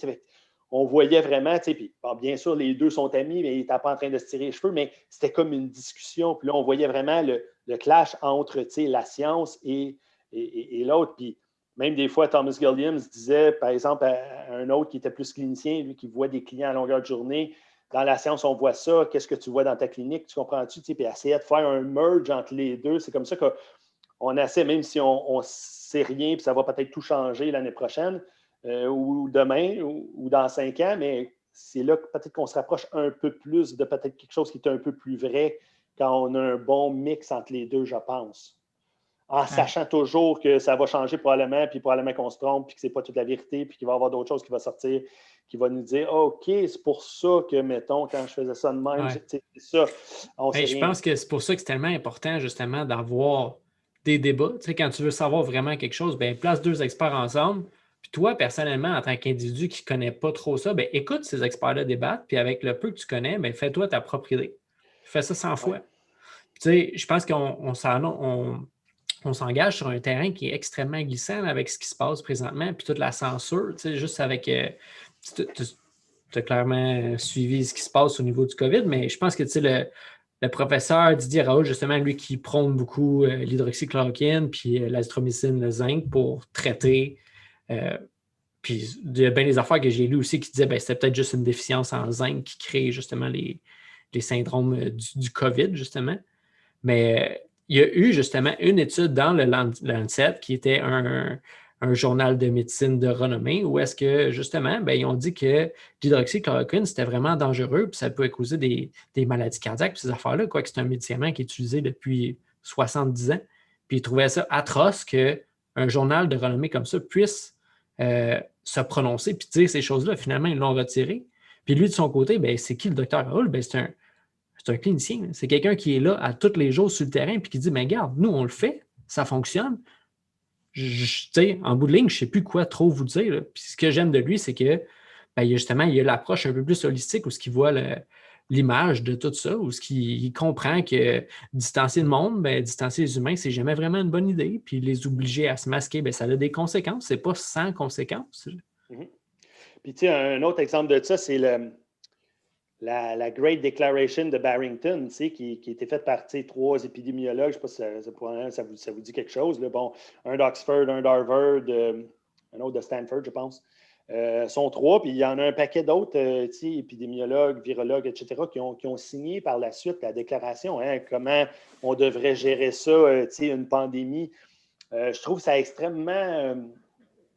On voyait vraiment, puis bien sûr, les deux sont amis, mais ils n'étaient pas en train de se tirer les cheveux, mais c'était comme une discussion. Puis là, on voyait vraiment le clash entre, la science et l'autre. Puis même des fois, Thomas Gilliams disait, par exemple, à un autre qui était plus clinicien, lui qui voit des clients à longueur de journée, dans la science, on voit ça, qu'est-ce que tu vois dans ta clinique, tu comprends-tu? Puis essayer de faire un merge entre les deux, c'est comme ça qu'on essaie, même si on ne sait rien, puis ça va peut-être tout changer l'année prochaine, ou demain, ou dans 5 ans, mais c'est là que peut-être qu'on se rapproche un peu plus de peut-être quelque chose qui est un peu plus vrai quand on a un bon mix entre les deux, je pense. En sachant toujours que ça va changer probablement, puis probablement qu'on se trompe, puis que ce n'est pas toute la vérité, puis qu'il va y avoir d'autres choses qui vont sortir, qui vont nous dire OK, c'est pour ça que, mettons, quand je faisais ça de même, c'est ça. Je pense que c'est pour ça que c'est tellement important, justement, d'avoir des débats. Tu sais, quand tu veux savoir vraiment quelque chose, ben place deux experts ensemble. Puis toi, personnellement, en tant qu'individu qui ne connaît pas trop ça, ben écoute ces experts-là débattre, puis avec le peu que tu connais, ben fais-toi ta propre idée. Fais ça 100 fois. Tu sais, je pense qu'on s'engage sur un terrain qui est extrêmement glissant avec ce qui se passe présentement, puis toute la censure, tu sais, juste avec... tu as clairement suivi ce qui se passe au niveau du COVID, mais je pense que, tu sais, le professeur Didier Raoult, justement, lui qui prône beaucoup l'hydroxychloroquine puis l'azithromycine, le zinc pour traiter. Puis il y a bien des affaires que j'ai lues aussi qui disaient que c'était peut-être juste une déficience en zinc qui crée justement les syndromes du COVID, justement. Mais il y a eu justement une étude dans le Lancet qui était un journal de médecine de renommée où est-ce que, justement, ils ont dit que l'hydroxychloroquine, c'était vraiment dangereux puis ça pouvait causer des maladies cardiaques puis ces affaires-là, quoique c'est un médicament qui est utilisé depuis 70 ans. Puis ils trouvaient ça atroce qu'un journal de renommée comme ça puisse se prononcer puis dire ces choses-là. Finalement, ils l'ont retiré. Puis lui, de son côté, c'est qui le docteur Raoult? C'est un clinicien. C'est quelqu'un qui est là à tous les jours sur le terrain et qui dit mais regarde, nous, on le fait, ça fonctionne. En bout de ligne, je ne sais plus quoi trop vous dire. Là. Puis ce que j'aime de lui, c'est que justement, il y a l'approche un peu plus holistique où ce qu'il voit l'image de tout ça, où ce qu'il comprend que distancer le monde, distancer les humains, c'est jamais vraiment une bonne idée. Puis les obliger à se masquer, ça a des conséquences. C'est pas sans conséquences. Mm-hmm. Puis tu sais, un autre exemple de ça, c'est la Great Declaration de Barrington, qui a été faite par 3 épidémiologues. Je ne sais pas si ça vous dit quelque chose. Là. Bon, un d'Oxford, un d'Harvard, un autre de Stanford, je pense. Sont 3, puis il y en a un paquet d'autres épidémiologues, virologues, etc., qui ont signé par la suite la déclaration, comment on devrait gérer ça, une pandémie. Je trouve que ça extrêmement...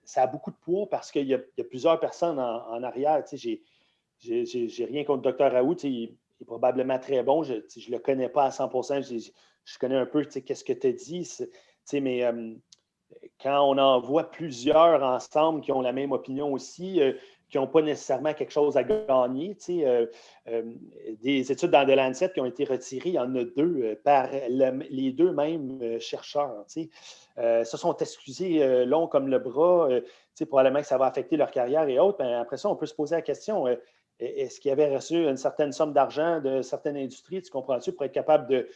ça a beaucoup de poids parce qu'il y a plusieurs personnes en arrière. J'ai rien contre le Dr Raoult. Il est probablement très bon. Je ne le connais pas à 100%. Je connais un peu qu'est-ce que tu as dit. Mais quand on en voit plusieurs ensemble qui ont la même opinion aussi, qui n'ont pas nécessairement quelque chose à gagner, des études dans The Lancet qui ont été retirées, il y en a 2 par les 2 mêmes chercheurs. Se sont excusés longs comme le bras. Probablement que ça va affecter leur carrière et autres. Mais après ça, on peut se poser la question. Est-ce qu'ils avaient reçu une certaine somme d'argent de certaines industries, tu comprends-tu, pour être capable de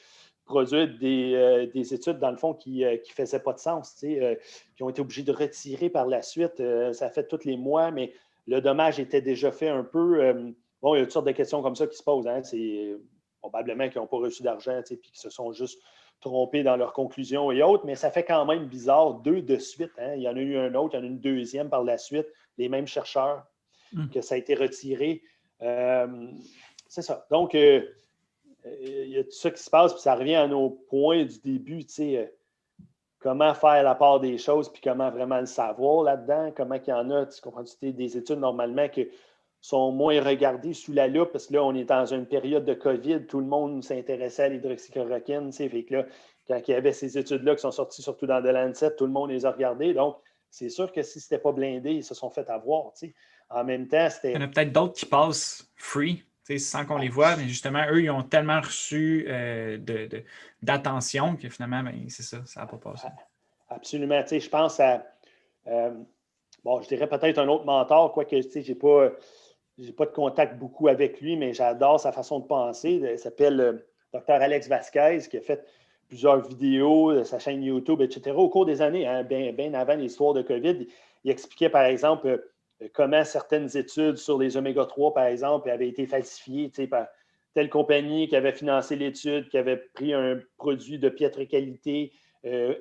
produire des études, dans le fond, qui ne faisaient pas de sens, qui ont été obligés de retirer par la suite. Ça a fait tous les mois, mais le dommage était déjà fait un peu. Bon, il y a toutes sortes de questions comme ça qui se posent. C'est probablement qu'ils n'ont pas reçu d'argent, puis qu'ils se sont juste trompés dans leurs conclusions et autres, mais ça fait quand même bizarre, 2 de suite. Il y en a eu un autre, il y en a eu une deuxième par la suite, les mêmes chercheurs, que ça a été retiré. C'est ça. Donc, il y a tout ça qui se passe, puis ça revient à nos points du début, comment faire la part des choses, puis comment vraiment le savoir là-dedans, comment il y en a, tu comprends, des études normalement qui sont moins regardées sous la loupe, parce que là, on est dans une période de COVID, tout le monde s'intéressait à l'hydroxychloroquine, fait que là, quand il y avait ces études-là qui sont sorties surtout dans The Lancet, tout le monde les a regardées, donc c'est sûr que si ce n'était pas blindé, ils se sont fait avoir, En même temps, c'était... Il y en a peut-être d'autres qui passent free, sans qu'on les voit, mais justement, eux, ils ont tellement reçu d'attention que finalement, c'est ça n'a pas passé. Absolument. Je pense à, je dirais peut-être un autre mentor, quoique je n'ai pas de contact beaucoup avec lui, mais j'adore sa façon de penser. Il s'appelle Dr Alex Vasquez, qui a fait plusieurs vidéos de sa chaîne YouTube, etc. Au cours des années, bien avant l'histoire de COVID. Il expliquait, par exemple, comment certaines études sur les oméga-3, par exemple, avaient été falsifiées par telle compagnie qui avait financé l'étude, qui avait pris un produit de piètre qualité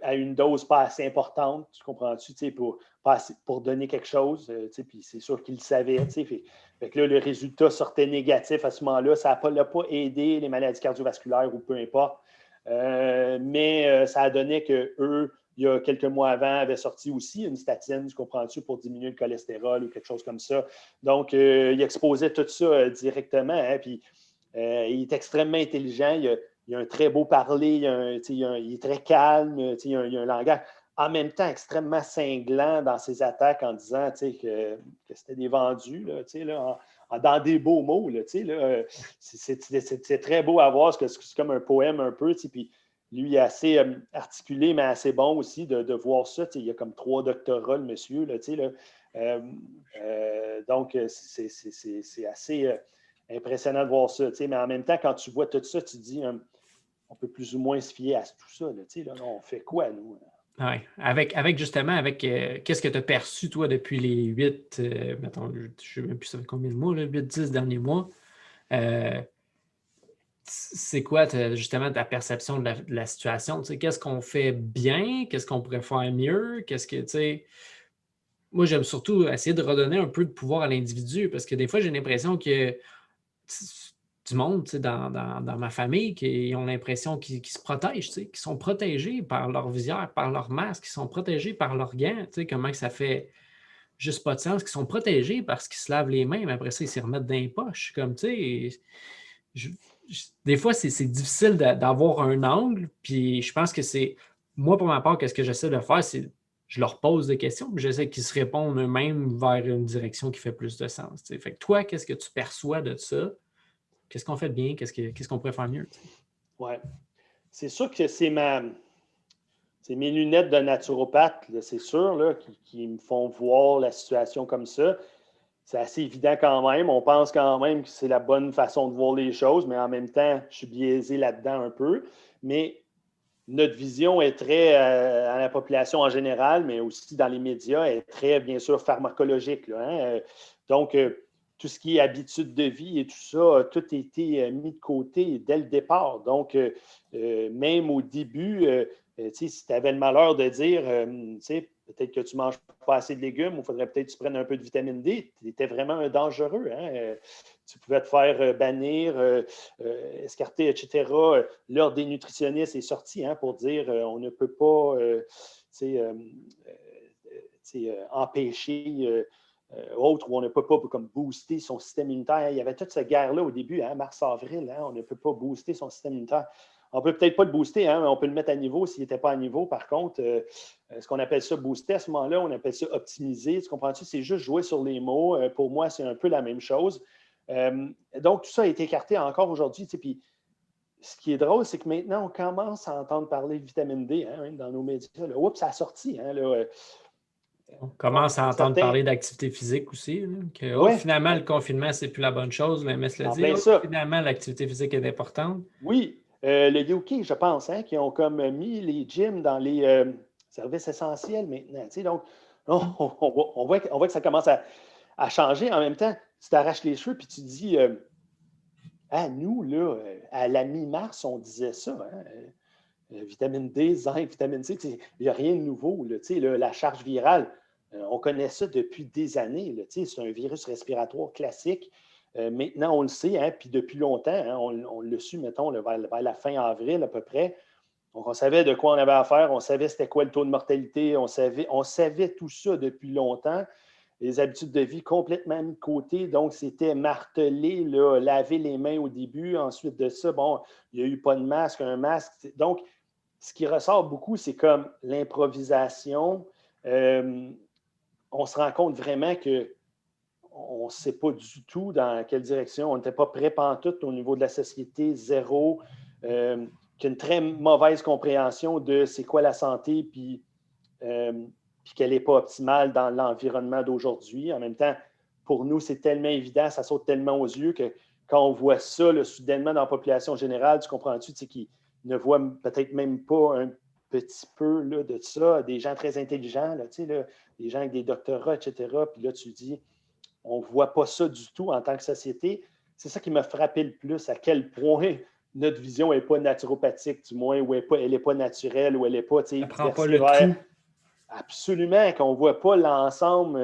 à une dose pas assez importante, tu comprends-tu, pour donner quelque chose, puis c'est sûr qu'il le savait, fait que là, le résultat sortait négatif à ce moment-là, ça n'a pas aidé les maladies cardiovasculaires ou peu importe, mais ça a donné qu'eux il y a quelques mois avant, avait sorti aussi une statine, tu comprends-tu, pour diminuer le cholestérol ou quelque chose comme ça. Donc, il exposait tout ça directement. Hein, puis, il est extrêmement intelligent. Il a un très beau parler. Il est très calme. Il a un langage en même temps extrêmement cinglant dans ses attaques en disant que c'était des vendus, là, dans des beaux mots. Là, c'est très beau à voir. C'est comme un poème un peu. Puis lui, il est assez articulé, mais assez bon aussi de voir ça. Il a comme 3 doctorats, le monsieur. Là, donc, c'est assez impressionnant de voir ça. Mais en même temps, quand tu vois tout ça, tu te dis on peut plus ou moins se fier à tout ça. Là, on fait quoi, nous? Oui, avec justement, avec qu'est-ce que tu as perçu, toi, depuis les 8, mettons, je ne sais même plus ça fait combien de mois, 8-10 derniers mois. C'est quoi, justement, ta perception de la situation? Qu'est-ce qu'on fait bien? Qu'est-ce qu'on pourrait faire mieux? Moi, j'aime surtout essayer de redonner un peu de pouvoir à l'individu parce que des fois, j'ai l'impression que du monde dans ma famille qui ont l'impression qu'ils se protègent, qu'ils sont protégés par leur visière, par leur masque, qu'ils sont protégés par leurs gants. Comment que ça fait juste pas de sens, qu'ils sont protégés parce qu'ils se lavent les mains, mais après ça, ils s'y remettent dans les poches. Comme, des fois, c'est difficile d'avoir un angle, puis je pense que moi, pour ma part, qu'est-ce que j'essaie de faire, c'est je leur pose des questions, puis j'essaie qu'ils se répondent eux-mêmes vers une direction qui fait plus de sens. Fait que toi, qu'est-ce que tu perçois de ça? Qu'est-ce qu'on fait de bien? Qu'est-ce qu'on pourrait faire mieux? Oui. C'est sûr que c'est mes lunettes de naturopathe, là, c'est sûr, là, qui me font voir la situation comme ça. C'est assez évident quand même. On pense quand même que c'est la bonne façon de voir les choses, mais en même temps, je suis biaisé là-dedans un peu. Mais notre vision est très, à la population en général, mais aussi dans les médias, est très, bien sûr, pharmacologique. Là, hein? Donc, tout ce qui est habitude de vie et tout ça, tout a été mis de côté dès le départ. Donc, même au début, si tu avais le malheur de dire, peut-être que tu ne manges pas assez de légumes, il faudrait peut-être que tu prennes un peu de vitamine D, tu étais vraiment dangereux. Hein? Tu pouvais te faire bannir, escarter, etc. L'Ordre des nutritionnistes est sorti pour dire on ne peut pas empêcher autre où on ne peut pas comme booster son système immunitaire. Il y avait toute cette guerre-là au début, mars-avril, on ne peut pas booster son système immunitaire. On ne peut peut-être pas le booster, mais on peut le mettre à niveau s'il n'était pas à niveau. Par contre, ce qu'on appelle ça booster à ce moment-là, on appelle ça optimiser. Tu comprends-tu? C'est juste jouer sur les mots. Pour moi, c'est un peu la même chose. Donc, tout ça a été écarté encore aujourd'hui. Puis, ce qui est drôle, c'est que maintenant, on commence à entendre parler de vitamine D dans nos médias. Là. Oups, ça a sorti. On commence à entendre parler d'activité physique aussi. Finalement, le confinement, c'est plus la bonne chose. L'OMS l'a dit. Finalement, l'activité physique est importante. Oui. Le UK, je pense, qui ont comme mis les gyms dans les services essentiels maintenant. Donc, on voit que ça commence à changer. En même temps, tu t'arraches les cheveux puis tu dis nous, là, à la mi-mars, on disait ça. Vitamine D, zinc, vitamine C, il n'y a rien de nouveau. Là, la charge virale, on connaît ça depuis des années. Là, c'est un virus respiratoire classique. Maintenant, on le sait, puis depuis longtemps, on l'a su, mettons, vers la fin avril à peu près. Donc, on savait de quoi on avait affaire, on savait c'était quoi le taux de mortalité, on savait tout ça depuis longtemps. Les habitudes de vie complètement mis de côté, donc c'était martelé, là, laver les mains au début. Ensuite de ça, il n'y a eu pas de masque, un masque. Donc, ce qui ressort beaucoup, c'est comme l'improvisation. On se rend compte vraiment que on ne sait pas du tout dans quelle direction. On n'était pas prêt pantoute au niveau de la société, zéro. Qu'une très mauvaise compréhension de c'est quoi la santé, puis qu'elle n'est pas optimale dans l'environnement d'aujourd'hui. En même temps, pour nous, c'est tellement évident, ça saute tellement aux yeux que quand on voit ça là, soudainement dans la population générale, tu comprends-tu, qu'ils ne voient peut-être même pas un petit peu là, de ça, des gens très intelligents, là, des gens avec des doctorats, etc. Puis là, tu dis, on ne voit pas ça du tout en tant que société. C'est ça qui m'a frappé le plus, à quel point notre vision n'est pas naturopathique, du moins, ou elle n'est pas naturelle, ou elle n'est pas, elle prend pas le tout. Absolument, qu'on ne voit pas l'ensemble.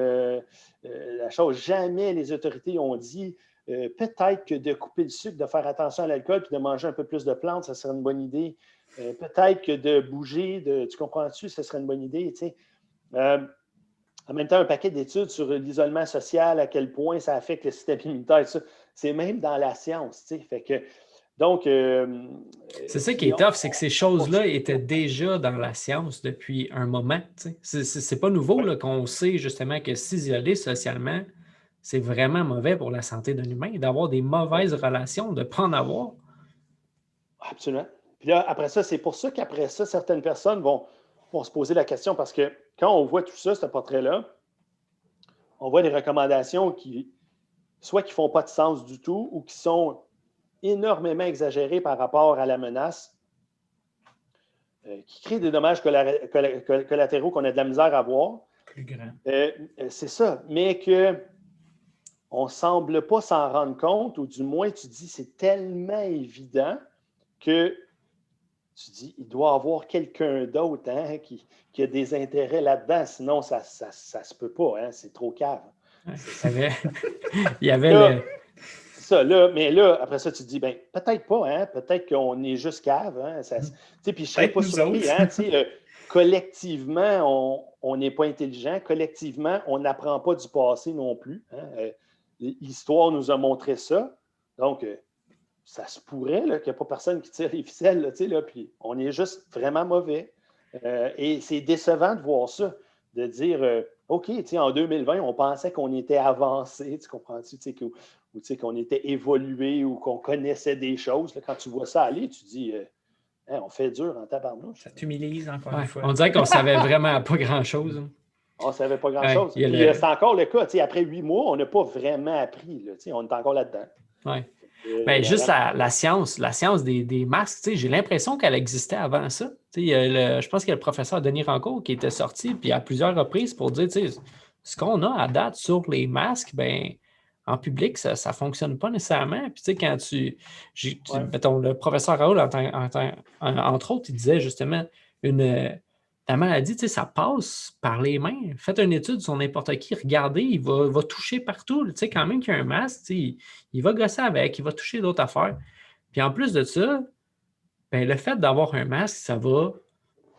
La chose, jamais les autorités ont dit peut-être que de couper le sucre, de faire attention à l'alcool, puis de manger un peu plus de plantes, ça serait une bonne idée. Peut-être que de bouger, tu comprends-tu, ça serait une bonne idée. Tu sais. En même temps, un paquet d'études sur l'isolement social, à quel point ça affecte le système immunitaire, ça, c'est même dans la science. Tu sais. Fait que, donc, c'est ça qui est tough, c'est que ces choses-là étaient déjà dans la science depuis un moment. Tu sais. C'est pas nouveau là, qu'on sait justement que s'isoler socialement, c'est vraiment mauvais pour la santé d'un humain, d'avoir des mauvaises relations, de ne pas en avoir. Absolument. Puis là, après ça, c'est pour ça qu'après ça, certaines personnes vont se poser la question parce que quand on voit tout ça, ce portrait-là, on voit des recommandations qui ne font pas de sens du tout ou qui sont énormément exagérées par rapport à la menace, qui créent des dommages collatéraux qu'on a de la misère à voir. Plus grand. C'est ça, mais qu'on ne semble pas s'en rendre compte, ou du moins tu dis c'est tellement évident que tu dis, il doit y avoir quelqu'un d'autre qui a des intérêts là-dedans, sinon ça se peut pas, hein, c'est trop cave. Ouais, il y avait là, ça, là, mais là, après ça, tu te dis, ben, peut-être pas, hein, peut-être qu'on est juste cave. Hein, puis je ne serais pas surpris. Hein, collectivement, on n'est pas intelligent. Collectivement, on n'apprend pas du passé non plus. Hein, l'histoire nous a montré ça. Donc, ça se pourrait qu'il n'y ait pas personne qui tire les ficelles, là, puis on est juste vraiment mauvais. Et c'est décevant de voir ça, de dire, OK, en 2020, on pensait qu'on était avancé, tu comprends-tu, ou qu'on était évolué ou qu'on connaissait des choses. Là, quand tu vois ça aller, tu dis, on fait dur en tabarnouche. Ça t'humilise encore une fois. On dirait qu'on ne savait vraiment pas grand-chose. Hein. On ne savait pas grand-chose. Puis c'est encore le cas. Après 8 mois, on n'a pas vraiment appris. Là, on est encore là-dedans. Oui. Juste la science des masques, j'ai l'impression qu'elle existait avant ça. Je pense qu'il y a le professeur Denis Rancourt qui était sorti puis à plusieurs reprises pour dire ce qu'on a à date sur les masques, en public, ça ne fonctionne pas nécessairement. Puis quand mettons, le professeur Raoul, entre autres, il disait justement la maladie, ça passe par les mains. Faites une étude sur n'importe qui, regardez, il va toucher partout. Quand même qu'il y a un masque, il va gosser avec, il va toucher d'autres affaires. Puis en plus de ça, le fait d'avoir un masque, ça va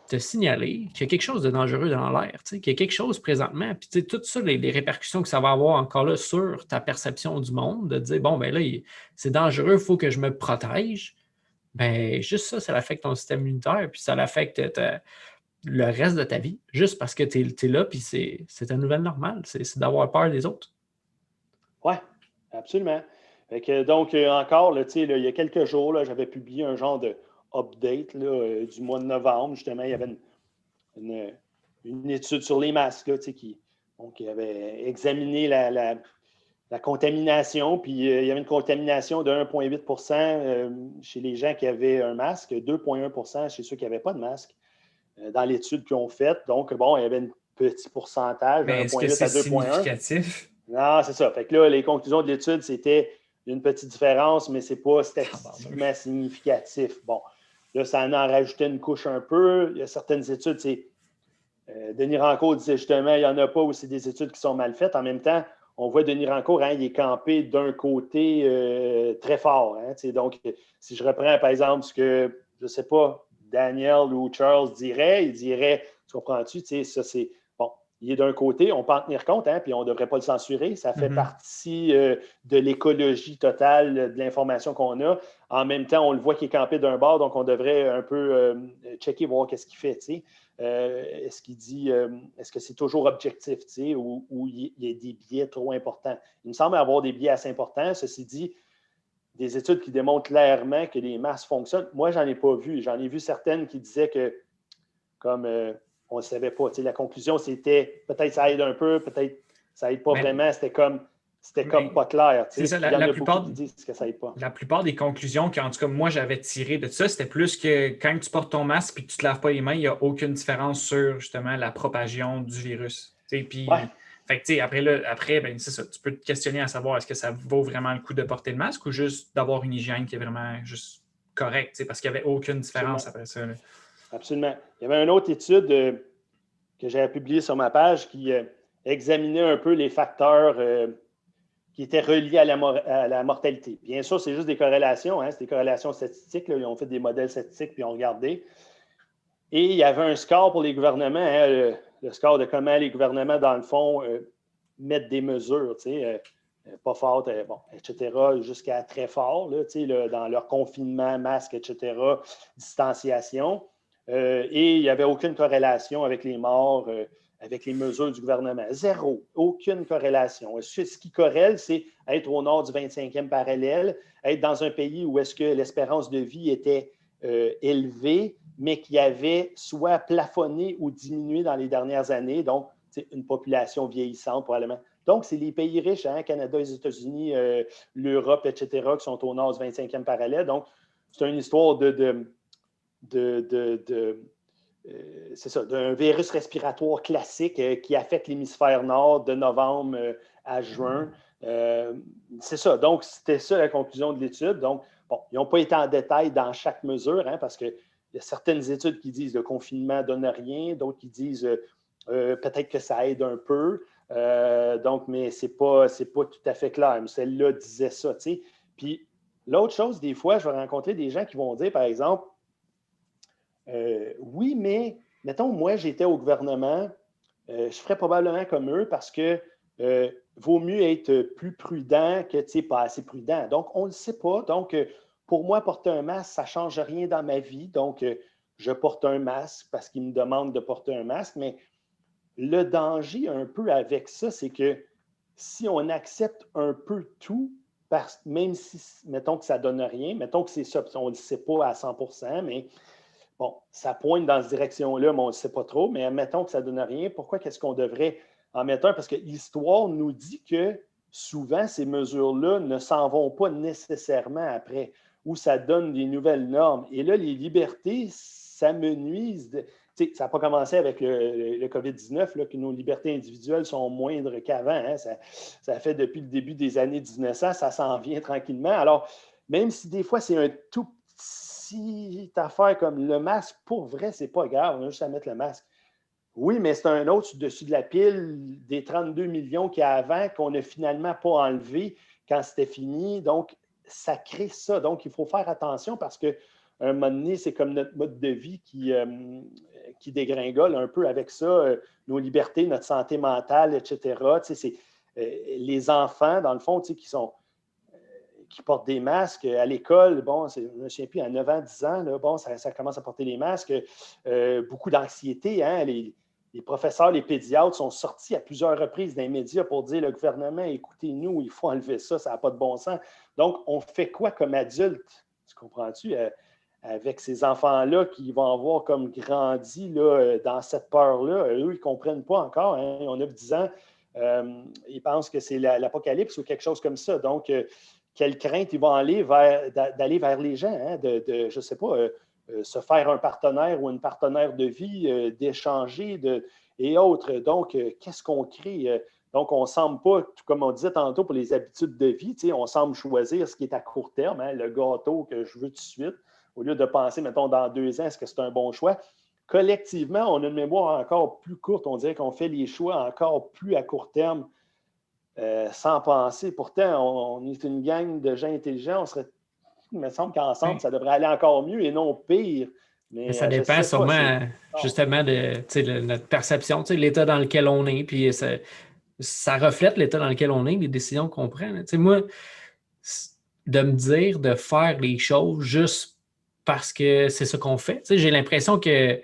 te signaler qu'il y a quelque chose de dangereux dans l'air, qu'il y a quelque chose présentement. Puis tout ça, les répercussions que ça va avoir encore là sur ta perception du monde, de dire, bon, là, c'est dangereux, il faut que je me protège. Juste ça l'affecte ton système immunitaire, puis ça l'affecte le reste de ta vie, juste parce que tu es là, puis c'est ta nouvelle normale, c'est d'avoir peur des autres. Oui, absolument. Donc, encore, là, il y a quelques jours, là, j'avais publié un genre de update là, du mois de novembre. Justement, il y avait une étude sur les masques là, qui avait examiné la contamination, puis il y avait une contamination de 1,8 % chez les gens qui avaient un masque, 2,1 % chez ceux qui n'avaient pas de masque. Dans l'étude qu'ils ont faite. Donc, bon, il y avait un petit pourcentage, de 1,8 à 2,1. Significatif? Non, c'est ça. Fait que là, les conclusions de l'étude, c'était une petite différence, mais ce n'est pas statistiquement significatif. Bon, là, ça en a rajouté une couche un peu. Il y a certaines études, Denis Rancourt disait justement, il n'y en a pas où c'est des études qui sont mal faites. En même temps, on voit Denis Rancourt, il est campé d'un côté très fort. Hein, donc, si je reprends, par exemple, ce que, je ne sais pas, Daniel ou Charles dirait, tu comprends-tu, ça c'est, bon, il est d'un côté, on peut en tenir compte, hein, puis on ne devrait pas le censurer, ça fait partie de l'écologie totale de l'information qu'on a. En même temps, on le voit qu'il est campé d'un bord, donc on devrait un peu checker, voir qu'est-ce qu'il fait, est-ce qu'il dit, est-ce que c'est toujours objectif, ou il y a des biais trop importants. Il me semble avoir des biais assez importants, ceci dit, des études qui démontrent clairement que les masques fonctionnent. Moi, je n'en ai pas vu. J'en ai vu certaines qui disaient que, comme on ne savait pas, la conclusion, c'était peut-être ça aide un peu, peut-être ça aide pas vraiment. C'était comme pas clair. C'est ça, la plupart qui disent que ça aide pas. La plupart des conclusions que, en tout cas, moi, j'avais tirées de ça, c'était plus que quand tu portes ton masque et que tu ne te laves pas les mains, il n'y a aucune différence sur, justement, la propagation du virus. Puis, fait que, après, c'est ça. Tu peux te questionner à savoir est-ce que ça vaut vraiment le coup de porter le masque ou juste d'avoir une hygiène qui est vraiment juste correcte, parce qu'il n'y avait aucune différence après ça. Là. Absolument. Il y avait une autre étude que j'avais publiée sur ma page qui examinait un peu les facteurs qui étaient reliés à la mortalité. Bien sûr, c'est juste des corrélations, hein, c'est des corrélations statistiques. Là, ils ont fait des modèles statistiques puis ils ont regardé. Et il y avait un score pour les gouvernements, hein, le score de comment les gouvernements, dans le fond, mettent des mesures, pas fortes, etc., jusqu'à très fort, là, dans leur confinement, masque, etc., distanciation. Et il n'y avait aucune corrélation avec les morts, avec les mesures du gouvernement. Zéro, aucune corrélation. Ce qui corrèle, c'est être au nord du 25e parallèle, être dans un pays où est-ce que l'espérance de vie était élevée, mais qui avait soit plafonné ou diminué dans les dernières années, donc une population vieillissante probablement. Donc, c'est les pays riches, hein, Canada, les États-Unis, l'Europe, etc., qui sont au nord du 25e parallèle. Donc, c'est une histoire c'est ça, d'un virus respiratoire classique qui affecte l'hémisphère nord de novembre à juin. C'est ça. Donc, c'était ça la conclusion de l'étude. Donc, bon, ils n'ont pas été en détail dans chaque mesure, hein, parce qu'il y a certaines études qui disent que le confinement ne donne rien, d'autres qui disent peut-être que ça aide un peu. Donc, mais ce n'est pas tout à fait clair. Mais celle-là disait ça, tu sais. Puis, l'autre chose, des fois, je vais rencontrer des gens qui vont dire, par exemple, oui, mais mettons, moi, j'étais au gouvernement, je ferais probablement comme eux parce que vaut mieux être plus prudent que pas assez prudent. Donc, on ne le sait pas. Donc, pour moi, porter un masque, ça ne change rien dans ma vie. Donc, je porte un masque parce qu'ils me demandent de porter un masque. Mais le danger un peu avec ça, c'est que si on accepte un peu tout, même si, mettons que ça ne donne rien, mettons que c'est ça, on ne le sait pas à 100%, mais bon, ça pointe dans cette direction-là, mais on ne sait pas trop. Mais admettons que ça ne donne rien. Pourquoi qu'est-ce qu'on devrait en mettre un? Parce que l'histoire nous dit que souvent, ces mesures-là ne s'en vont pas nécessairement après, ou ça donne des nouvelles normes. Et là, les libertés s'amenuisent. Ça n'a pas commencé avec le COVID-19, là, que nos libertés individuelles sont moindres qu'avant. Hein. Ça fait depuis le début des années 1900, ça s'en vient tranquillement. Alors, même si des fois, c'est un tout petite affaire comme le masque, pour vrai, c'est pas grave, on a juste à mettre le masque. Oui, mais c'est un autre dessus de la pile des 32 millions qu'il y a avant qu'on n'a finalement pas enlevé quand c'était fini. Donc, ça crée ça. Donc, il faut faire attention parce qu'à un moment donné, c'est comme notre mode de vie qui dégringole un peu avec ça, nos libertés, notre santé mentale, etc. Les enfants, dans le fond, qui portent des masques à l'école, bon, je ne me souviens plus, à 9 ans, 10 ans, là, bon, ça commence à porter des masques. Beaucoup d'anxiété, hein, les professeurs, les pédiatres sont sortis à plusieurs reprises dans les médias pour dire le gouvernement, écoutez-nous, il faut enlever ça, ça n'a pas de bon sens. Donc, on fait quoi comme adulte? Tu comprends-tu? Avec ces enfants-là qui vont avoir comme grandi là, dans cette peur-là, eux, ils ne comprennent pas encore. Hein, on a 10 ans, ils pensent que c'est l'apocalypse ou quelque chose comme ça. Donc, quelle crainte ils vont aller d'aller vers les gens, hein, je ne sais pas, se faire un partenaire ou une partenaire de vie, d'échanger et autres. Donc, qu'est-ce qu'on crée? Donc, on ne semble pas, comme on disait tantôt pour les habitudes de vie, on semble choisir ce qui est à court terme, hein, le gâteau que je veux tout de suite, au lieu de penser, mettons, dans 2 ans, est-ce que c'est un bon choix? Collectivement, on a une mémoire encore plus courte. On dirait qu'on fait les choix encore plus à court terme. Sans penser. Pourtant, on est une gang de gens intelligents. Il me semble qu'ensemble, ça devrait aller encore mieux et non pire. Mais ça dépend sûrement justement de notre perception, l'état dans lequel on est. Puis ça reflète l'état dans lequel on est, les décisions qu'on prend. Moi, de me dire de faire les choses juste parce que c'est ça qu'on fait, j'ai l'impression que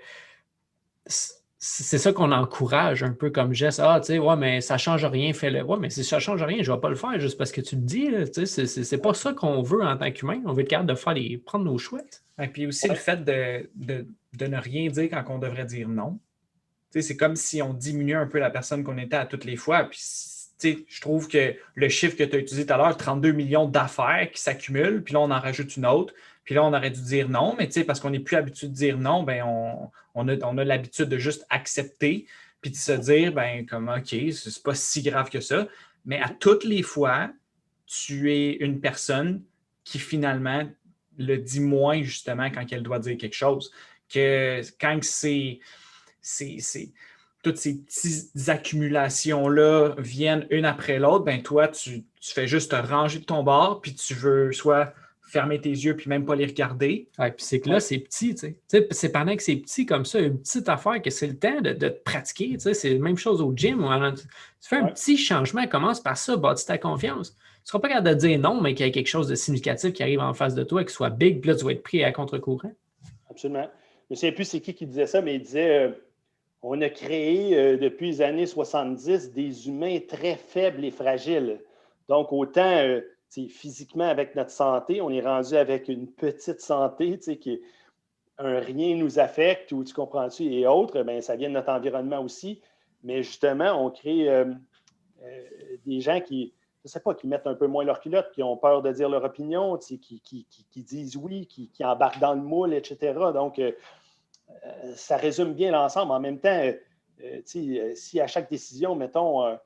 c'est ça qu'on encourage un peu comme geste. Ah, tu sais, ouais, mais ça ne change rien, fais-le. Ouais, mais si ça ne change rien, je ne vais pas le faire juste parce que tu le dis. C'est pas ça qu'on veut en tant qu'humain. On veut être capable de prendre nos choix. Et puis aussi le fait de ne rien dire quand on devrait dire non. C'est comme si on diminuait un peu la personne qu'on était à toutes les fois. Puis, je trouve que le chiffre que tu as utilisé tout à l'heure, 32 millions d'affaires qui s'accumulent, puis là, on en rajoute une autre. Puis là, on aurait dû dire non, mais parce qu'on n'est plus habitué de dire non, ben on a l'habitude de juste accepter, puis de se dire, ben comme OK, c'est pas si grave que ça. Mais à toutes les fois, tu es une personne qui finalement le dit moins justement quand elle doit dire quelque chose. Que quand toutes ces petites accumulations-là viennent une après l'autre, ben toi, tu fais juste te ranger de ton bord, puis tu veux soit fermer tes yeux, puis même pas les regarder. Ouais, puis c'est que là, c'est petit, tu sais. Tu sais, c'est pendant que c'est petit comme ça, une petite affaire que c'est le temps de te pratiquer, tu sais. C'est la même chose au gym. Tu fais un petit changement, commence par ça, bâtis ta confiance. Tu ne seras pas capable de dire non, mais qu'il y ait quelque chose de significatif qui arrive en face de toi, qui soit big, puis là, tu vas être pris à contre-courant. Absolument. Je ne sais plus c'est qui disait ça, mais il disait on a créé depuis les années 70 des humains très faibles et fragiles. Donc, autant physiquement avec notre santé, on est rendu avec une petite santé, qui un rien nous affecte, ou tu comprends-tu, et autres, bien, ça vient de notre environnement aussi. Mais justement, on crée des gens qui, je ne sais pas, qui mettent un peu moins leur culotte, qui ont peur de dire leur opinion, qui disent oui, qui embarquent dans le moule, etc. Donc, ça résume bien l'ensemble. En même temps, si à chaque décision, mettons,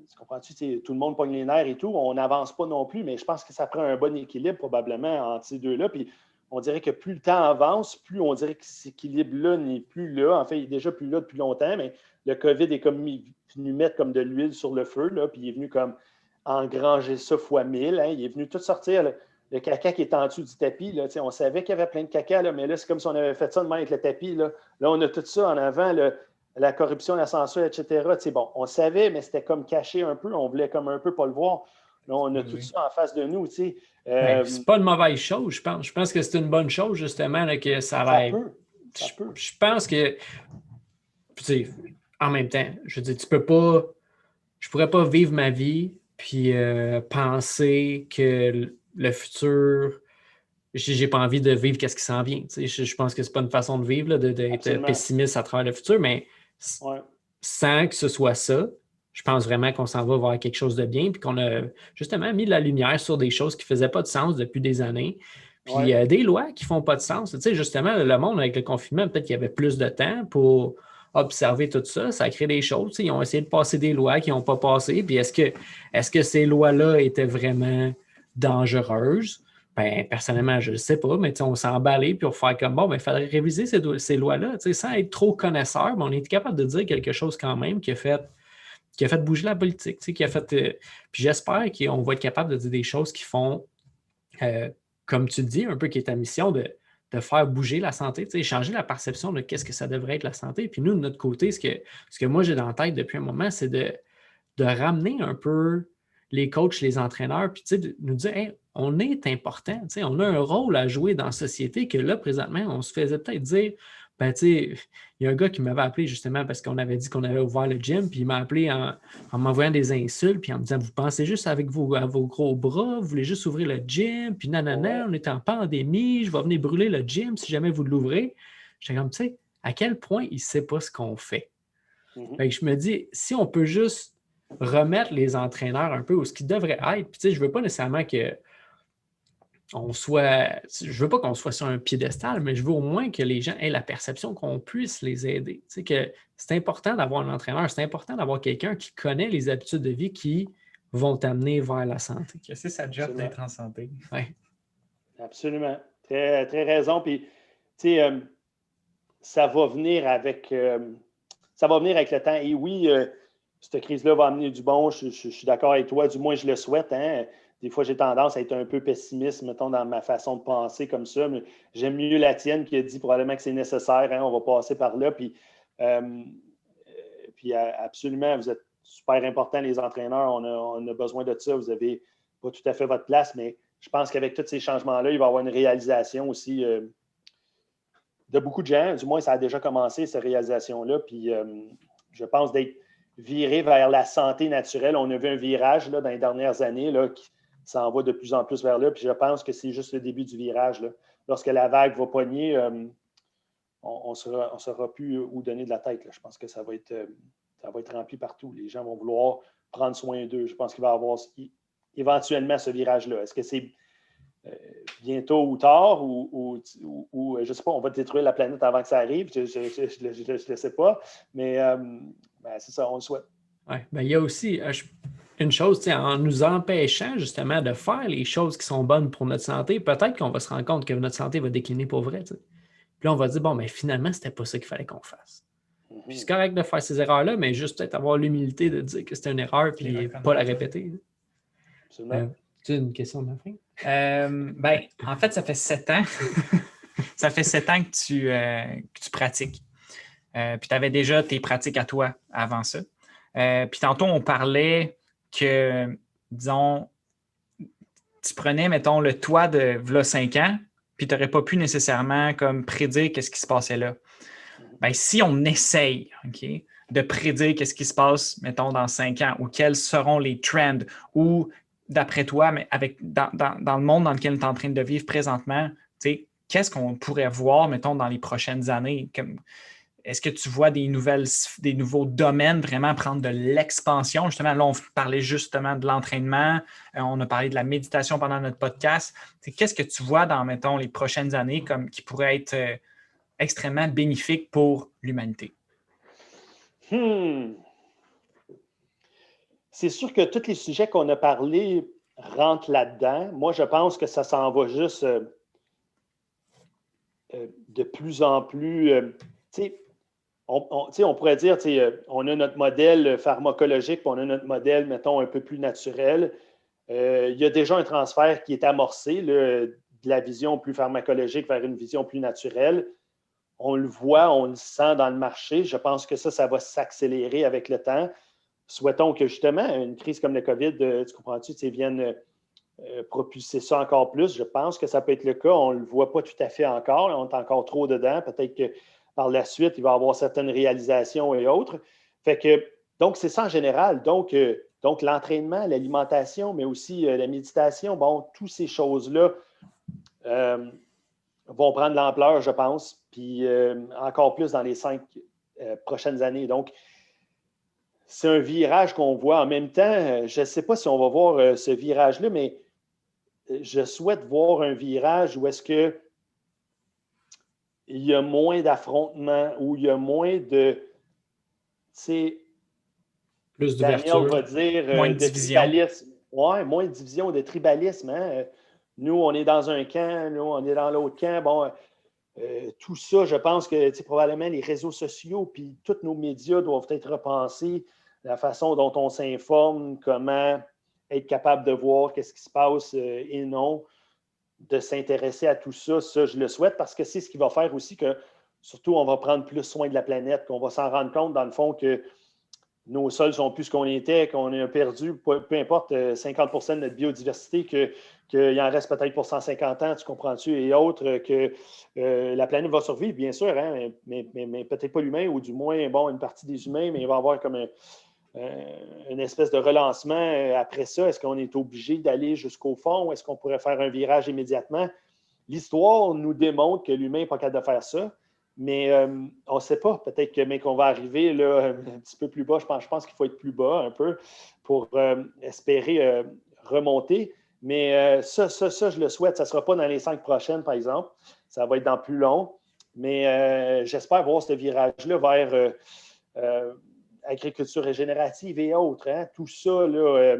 tu comprends-tu, tout le monde pogne les nerfs et tout, on n'avance pas non plus, mais je pense que ça prend un bon équilibre probablement entre ces deux-là. Puis on dirait que plus le temps avance, plus on dirait que cet équilibre-là n'est plus là. En fait, il est déjà plus là depuis longtemps, mais le COVID est comme venu mettre comme de l'huile sur le feu, là, puis il est venu comme engranger ça fois 1000. Hein. Il est venu tout sortir le caca qui est en dessous du tapis. Là, on savait qu'il y avait plein de caca, là, mais là, c'est comme si on avait fait ça de même avec le tapis. Là, on a tout ça en avant, la corruption, la censure, etc. Bon, on savait, mais c'était comme caché un peu. On voulait comme un peu pas le voir. Là, on a tout ça en face de nous. C'est pas une mauvaise chose, je pense. Je pense que c'est une bonne chose, justement, là, que ça va être. Je pense que, en même temps, je veux dire, tu peux pas. Je pourrais pas vivre ma vie puis penser que le futur. J'ai pas envie de vivre qu'est-ce qui s'en vient. Je pense que c'est pas une façon de vivre, d'être pessimiste à travers le futur, mais sans que ce soit ça, je pense vraiment qu'on s'en va vers quelque chose de bien, puis qu'on a justement mis de la lumière sur des choses qui ne faisaient pas de sens depuis des années. Puis des lois qui ne font pas de sens. Justement, le monde, avec le confinement, peut-être qu'il y avait plus de temps pour observer tout ça. Ça a créé des choses. Ils ont essayé de passer des lois qui n'ont pas passé. Puis est-ce que ces lois-là étaient vraiment dangereuses? Ben, personnellement, je ne sais pas, mais on s'est emballé puis on faire comme bon, il faudrait réviser ces lois-là. Sans être trop connaisseur, mais on est capable de dire quelque chose quand même qui a fait bouger la politique, qui a fait. Puis j'espère qu'on va être capable de dire des choses qui font, comme tu dis, un peu qui est ta mission de faire bouger la santé, changer la perception de qu'est-ce que ça devrait être la santé. Puis nous, de notre côté, ce que moi j'ai dans la tête depuis un moment, c'est de ramener un peu les coachs, les entraîneurs, puis de nous dire hey, on est important, on a un rôle à jouer dans la société que là, présentement, on se faisait peut-être dire ben, il y a un gars qui m'avait appelé justement parce qu'on avait dit qu'on avait ouvert le gym, puis il m'a appelé en m'envoyant des insultes, puis en me disant vous pensez juste avec vos gros bras, vous voulez juste ouvrir le gym, puis nanana, on est en pandémie, je vais venir brûler le gym si jamais vous l'ouvrez. J'étais comme, à quel point il ne sait pas ce qu'on fait. Fait que je me dis, si on peut juste remettre les entraîneurs un peu où ce qu'ils devraient être, puis je ne veux pas nécessairement que je veux pas qu'on soit sur un piédestal, mais je veux au moins que les gens aient la perception qu'on puisse les aider. Que c'est important d'avoir un entraîneur, c'est important d'avoir quelqu'un qui connaît les habitudes de vie qui vont t'amener vers la santé. Que c'est sa job d'être en santé. Ouais. Absolument. Très, très raison. Puis, ça va venir avec le temps. Et oui, cette crise-là va amener du bon. Je suis d'accord avec toi. Du moins, je le souhaite. Hein? Des fois, j'ai tendance à être un peu pessimiste, mettons, dans ma façon de penser comme ça. Mais j'aime mieux la tienne qui a dit probablement que c'est nécessaire. Hein? On va passer par là. Puis absolument, vous êtes super importants, les entraîneurs. On a besoin de ça. Vous n'avez pas tout à fait votre place, mais je pense qu'avec tous ces changements-là, il va y avoir une réalisation aussi de beaucoup de gens. Du moins, ça a déjà commencé, cette réalisation-là. Puis je pense d'être viré vers la santé naturelle. On a vu un virage là, dans les dernières années là, qui s'en va de plus en plus vers là. Puis je pense que c'est juste le début du virage. Là. Lorsque la vague va pogner, on ne saura plus où donner de la tête. Là. Je pense que ça va être rempli partout. Les gens vont vouloir prendre soin d'eux. Je pense qu'il va y avoir éventuellement ce virage-là. Est-ce que c'est bientôt ou tard ou je ne sais pas, on va détruire la planète avant que ça arrive? Je ne sais pas. Mais c'est ça, on le souhaite. Oui, il y a aussi une chose, en nous empêchant justement de faire les choses qui sont bonnes pour notre santé, peut-être qu'on va se rendre compte que notre santé va décliner pour vrai. T'sais. Puis là, on va dire, bon, mais finalement, c'était pas ça qu'il fallait qu'on fasse. Puis c'est correct de faire ces erreurs-là, mais juste peut-être avoir l'humilité de dire que c'était une erreur puis pas la répéter. Absolument. Tu as une question de la fin? En fait, ça fait 7 ans. Ça fait 7 ans que tu pratiques. Puis tu avais déjà tes pratiques à toi avant ça. Puis tantôt, on parlait que, disons, tu prenais, mettons, le toi de v'là 5 ans, puis tu n'aurais pas pu nécessairement comme prédire qu'est-ce qui se passait là. Si on essaye, OK, de prédire qu'est-ce qui se passe, mettons, dans 5 ans, ou quels seront les trends, ou d'après toi, mais dans le monde dans lequel tu es en train de vivre présentement, qu'est-ce qu'on pourrait voir, mettons, dans les prochaines années? Est-ce que tu vois des nouveaux domaines vraiment prendre de l'expansion? Justement, là, on parlait justement de l'entraînement. On a parlé de la méditation pendant notre podcast. Qu'est-ce que tu vois dans, mettons, les prochaines années qui pourrait être extrêmement bénéfique pour l'humanité? C'est sûr que tous les sujets qu'on a parlé rentrent là-dedans. Moi, je pense que ça s'en va juste de plus en plus... on pourrait dire, on a notre modèle pharmacologique, puis on a notre modèle, mettons, un peu plus naturel. Il y a déjà un transfert qui est amorcé de la vision plus pharmacologique vers une vision plus naturelle. On le voit, on le sent dans le marché. Je pense que ça va s'accélérer avec le temps. Souhaitons que, justement, une crise comme le COVID, tu comprends-tu, vienne propulser ça encore plus. Je pense que ça peut être le cas. On ne le voit pas tout à fait encore. On est encore trop dedans. Peut-être que par la suite, il va y avoir certaines réalisations et autres. Donc, c'est ça en général. Donc l'entraînement, l'alimentation, mais aussi la méditation, toutes ces choses-là vont prendre de l'ampleur, je pense, puis encore plus dans les 5 prochaines années. Donc, c'est un virage qu'on voit. En même temps, je ne sais pas si on va voir ce virage-là, mais je souhaite voir un virage où est-ce que il y a moins d'affrontements, où il y a moins de, plus d'ouverture. Daniel va dire moins de division. Tribalisme. Oui, moins de division, de tribalisme. Hein? Nous, on est dans un camp, nous, on est dans l'autre camp. Tout ça, je pense que probablement les réseaux sociaux puis tous nos médias doivent être repensés, la façon dont on s'informe, comment être capable de voir qu'est-ce qui se passe et non, de s'intéresser à tout ça. Ça, je le souhaite parce que c'est ce qui va faire aussi que, surtout, on va prendre plus soin de la planète, qu'on va s'en rendre compte, dans le fond, que nos sols sont plus ce qu'on était, qu'on a perdu, peu importe, 50 % de notre biodiversité, qu'il en reste peut-être pour 150 ans, tu comprends-tu, et autres, que la planète va survivre, bien sûr, hein, mais peut-être pas l'humain, ou du moins, une partie des humains, mais il va y avoir comme une espèce de relancement après ça. Est-ce qu'on est obligé d'aller jusqu'au fond? Est-ce qu'on pourrait faire un virage immédiatement? L'histoire nous démontre que l'humain n'est pas capable de faire ça. Mais on ne sait pas. Peut-être qu'on va arriver là, un petit peu plus bas. Je pense qu'il faut être plus bas un peu pour espérer remonter. Mais ça, je le souhaite. Ça ne sera pas dans les 5 prochaines, par exemple. Ça va être dans plus long. Mais j'espère voir ce virage-là vers agriculture régénérative et autres. Hein? Tout ça, là,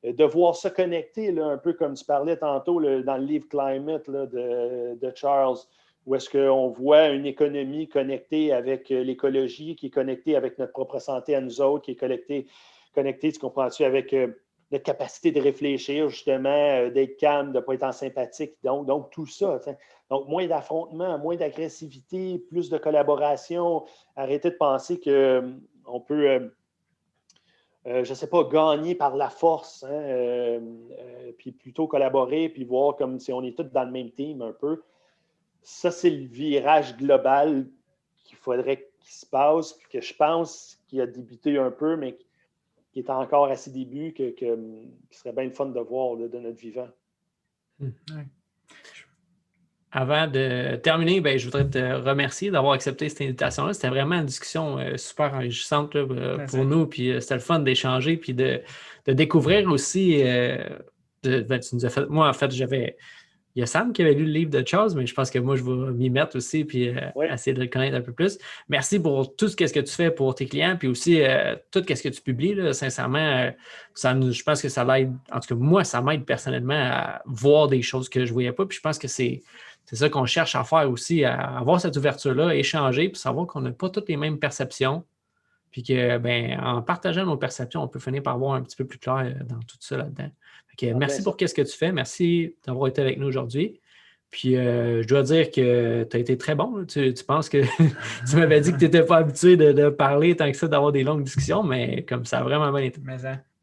de voir ça connecté, là, un peu comme tu parlais tantôt dans le livre Climate là, de Charles, où est-ce qu'on voit une économie connectée avec l'écologie, qui est connectée avec notre propre santé à nous autres, qui est connectée tu comprends-tu, avec notre capacité de réfléchir, justement, d'être calme, de ne pas être en sympathique. Donc tout ça. T'sais. Donc, moins d'affrontements, moins d'agressivité, plus de collaboration. Arrêtez de penser qu'on peut, je ne sais pas, gagner par la force, hein, puis plutôt collaborer, puis voir comme si on est tous dans le même team un peu. Ça, c'est le virage global qu'il faudrait qu'il se passe, que je pense qu'il a débuté un peu, mais qui est encore à ses débuts, qui serait bien le fun de voir là, de notre vivant. Avant de terminer, je voudrais te remercier d'avoir accepté cette invitation-là. C'était vraiment une discussion super enrichissante là, pour nous. Puis c'était le fun d'échanger puis de découvrir aussi. Tu nous as fait, moi, en fait, il y a Sam qui avait lu le livre de Charles, mais je pense que moi, je vais m'y mettre aussi puis essayer de le connaître un peu plus. Merci pour tout ce que tu fais pour tes clients, puis aussi tout ce que tu publies. Là, sincèrement, je pense que ça l'aide. En tout cas, moi, ça m'aide personnellement à voir des choses que je ne voyais pas. Puis je pense que c'est c'est ça qu'on cherche à faire aussi, à avoir cette ouverture-là, échanger, puis savoir qu'on n'a pas toutes les mêmes perceptions. Puis que, ben, en partageant nos perceptions, on peut finir par voir un petit peu plus clair dans tout ça là-dedans. Merci pour ce que tu fais. Merci d'avoir été avec nous aujourd'hui. Puis, je dois dire que tu as été très bon. Tu penses que tu m'avais dit que tu n'étais pas habitué de parler tant que ça, d'avoir des longues discussions, mais comme ça a vraiment bien été.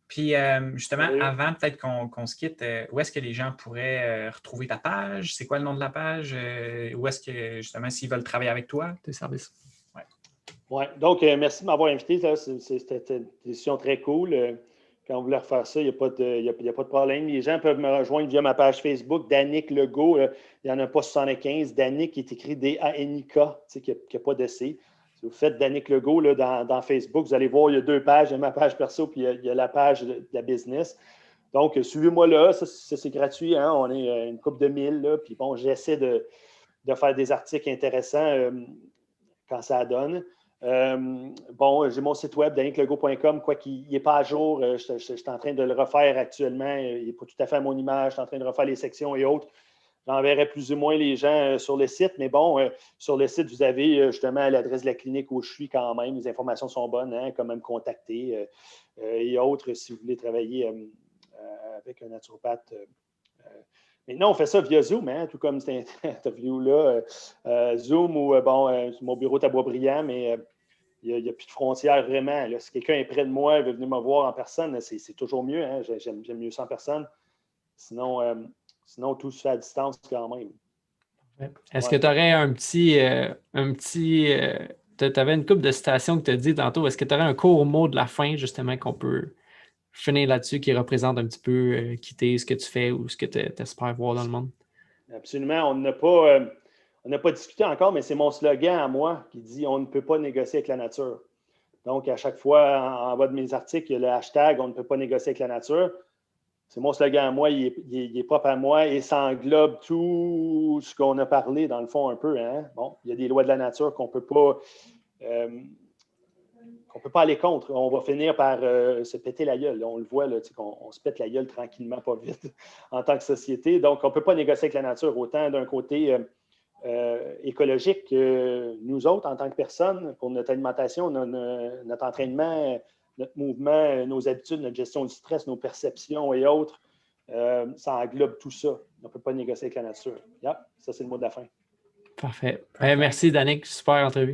Puis, justement, avant peut-être qu'on se quitte, où est-ce que les gens pourraient retrouver ta page? C'est quoi le nom de la page? Où est-ce que, justement, s'ils veulent travailler avec toi, tes services? Oui, donc merci de m'avoir invité. C'était une décision très cool. Quand vous voulez refaire ça, il n'y a pas de problème. Les gens peuvent me rejoindre via ma page Facebook, Danick Legault. Il n'y en a pas 75. Danick qui est écrit D-A-N-I-K, qui n'a pas de C. Si vous faites Danick Legault là, dans Facebook, vous allez voir, il y a 2 pages. Il y a ma page perso, puis il y a la page de la business. Donc, suivez-moi là. Ça, c'est gratuit. Hein? On est une couple de 1000. Là, puis bon, j'essaie de faire des articles intéressants quand ça donne. J'ai mon site web, danicklegault.com, quoi qu'il n'est pas à jour. Je suis en train de le refaire actuellement. Il n'est pas tout à fait à mon image. Je suis en train de refaire les sections et autres. J'enverrai plus ou moins les gens sur le site. Mais bon, sur le site, vous avez justement l'adresse de la clinique où je suis quand même. Les informations sont bonnes, hein, comment me contacter et autres si vous voulez travailler avec un naturopathe. Maintenant, on fait ça via Zoom, hein, tout comme cette interview-là. Zoom ou, mon bureau est à Boisbriand, mais il n'y a plus de frontières vraiment. Là. Si quelqu'un est près de moi et veut venir me voir en personne, c'est toujours mieux. Hein. J'aime mieux ça en personne. Sinon, tout se fait à distance quand même. Est-ce que tu aurais tu avais une couple de citations que tu as dit tantôt. Est-ce que tu aurais un court mot de la fin, justement, qu'on peut finir là-dessus, qui représente un petit peu quitter ce que tu fais ou ce que tu espères voir dans le monde? Absolument. On n'a pas discuté encore, mais c'est mon slogan à moi qui dit « On ne peut pas négocier avec la nature ». Donc, à chaque fois, en bas de mes articles, il y a le hashtag « On ne peut pas négocier avec la nature ». C'est mon slogan à moi, il est propre à moi et ça englobe tout ce qu'on a parlé, dans le fond, un peu. Hein? Bon, il y a des lois de la nature qu'on ne peut pas aller contre. On va finir par se péter la gueule. On le voit, là, on se pète la gueule tranquillement, pas vite, en tant que société. Donc, on ne peut pas négocier avec la nature, autant d'un côté écologique que nous autres, en tant que personnes, pour notre alimentation, notre entraînement, notre mouvement, nos habitudes, notre gestion du stress, nos perceptions et autres. Ça englobe tout ça. On ne peut pas négocier avec la nature. Ça, c'est le mot de la fin. Parfait. Merci, Danick. Super entrevue.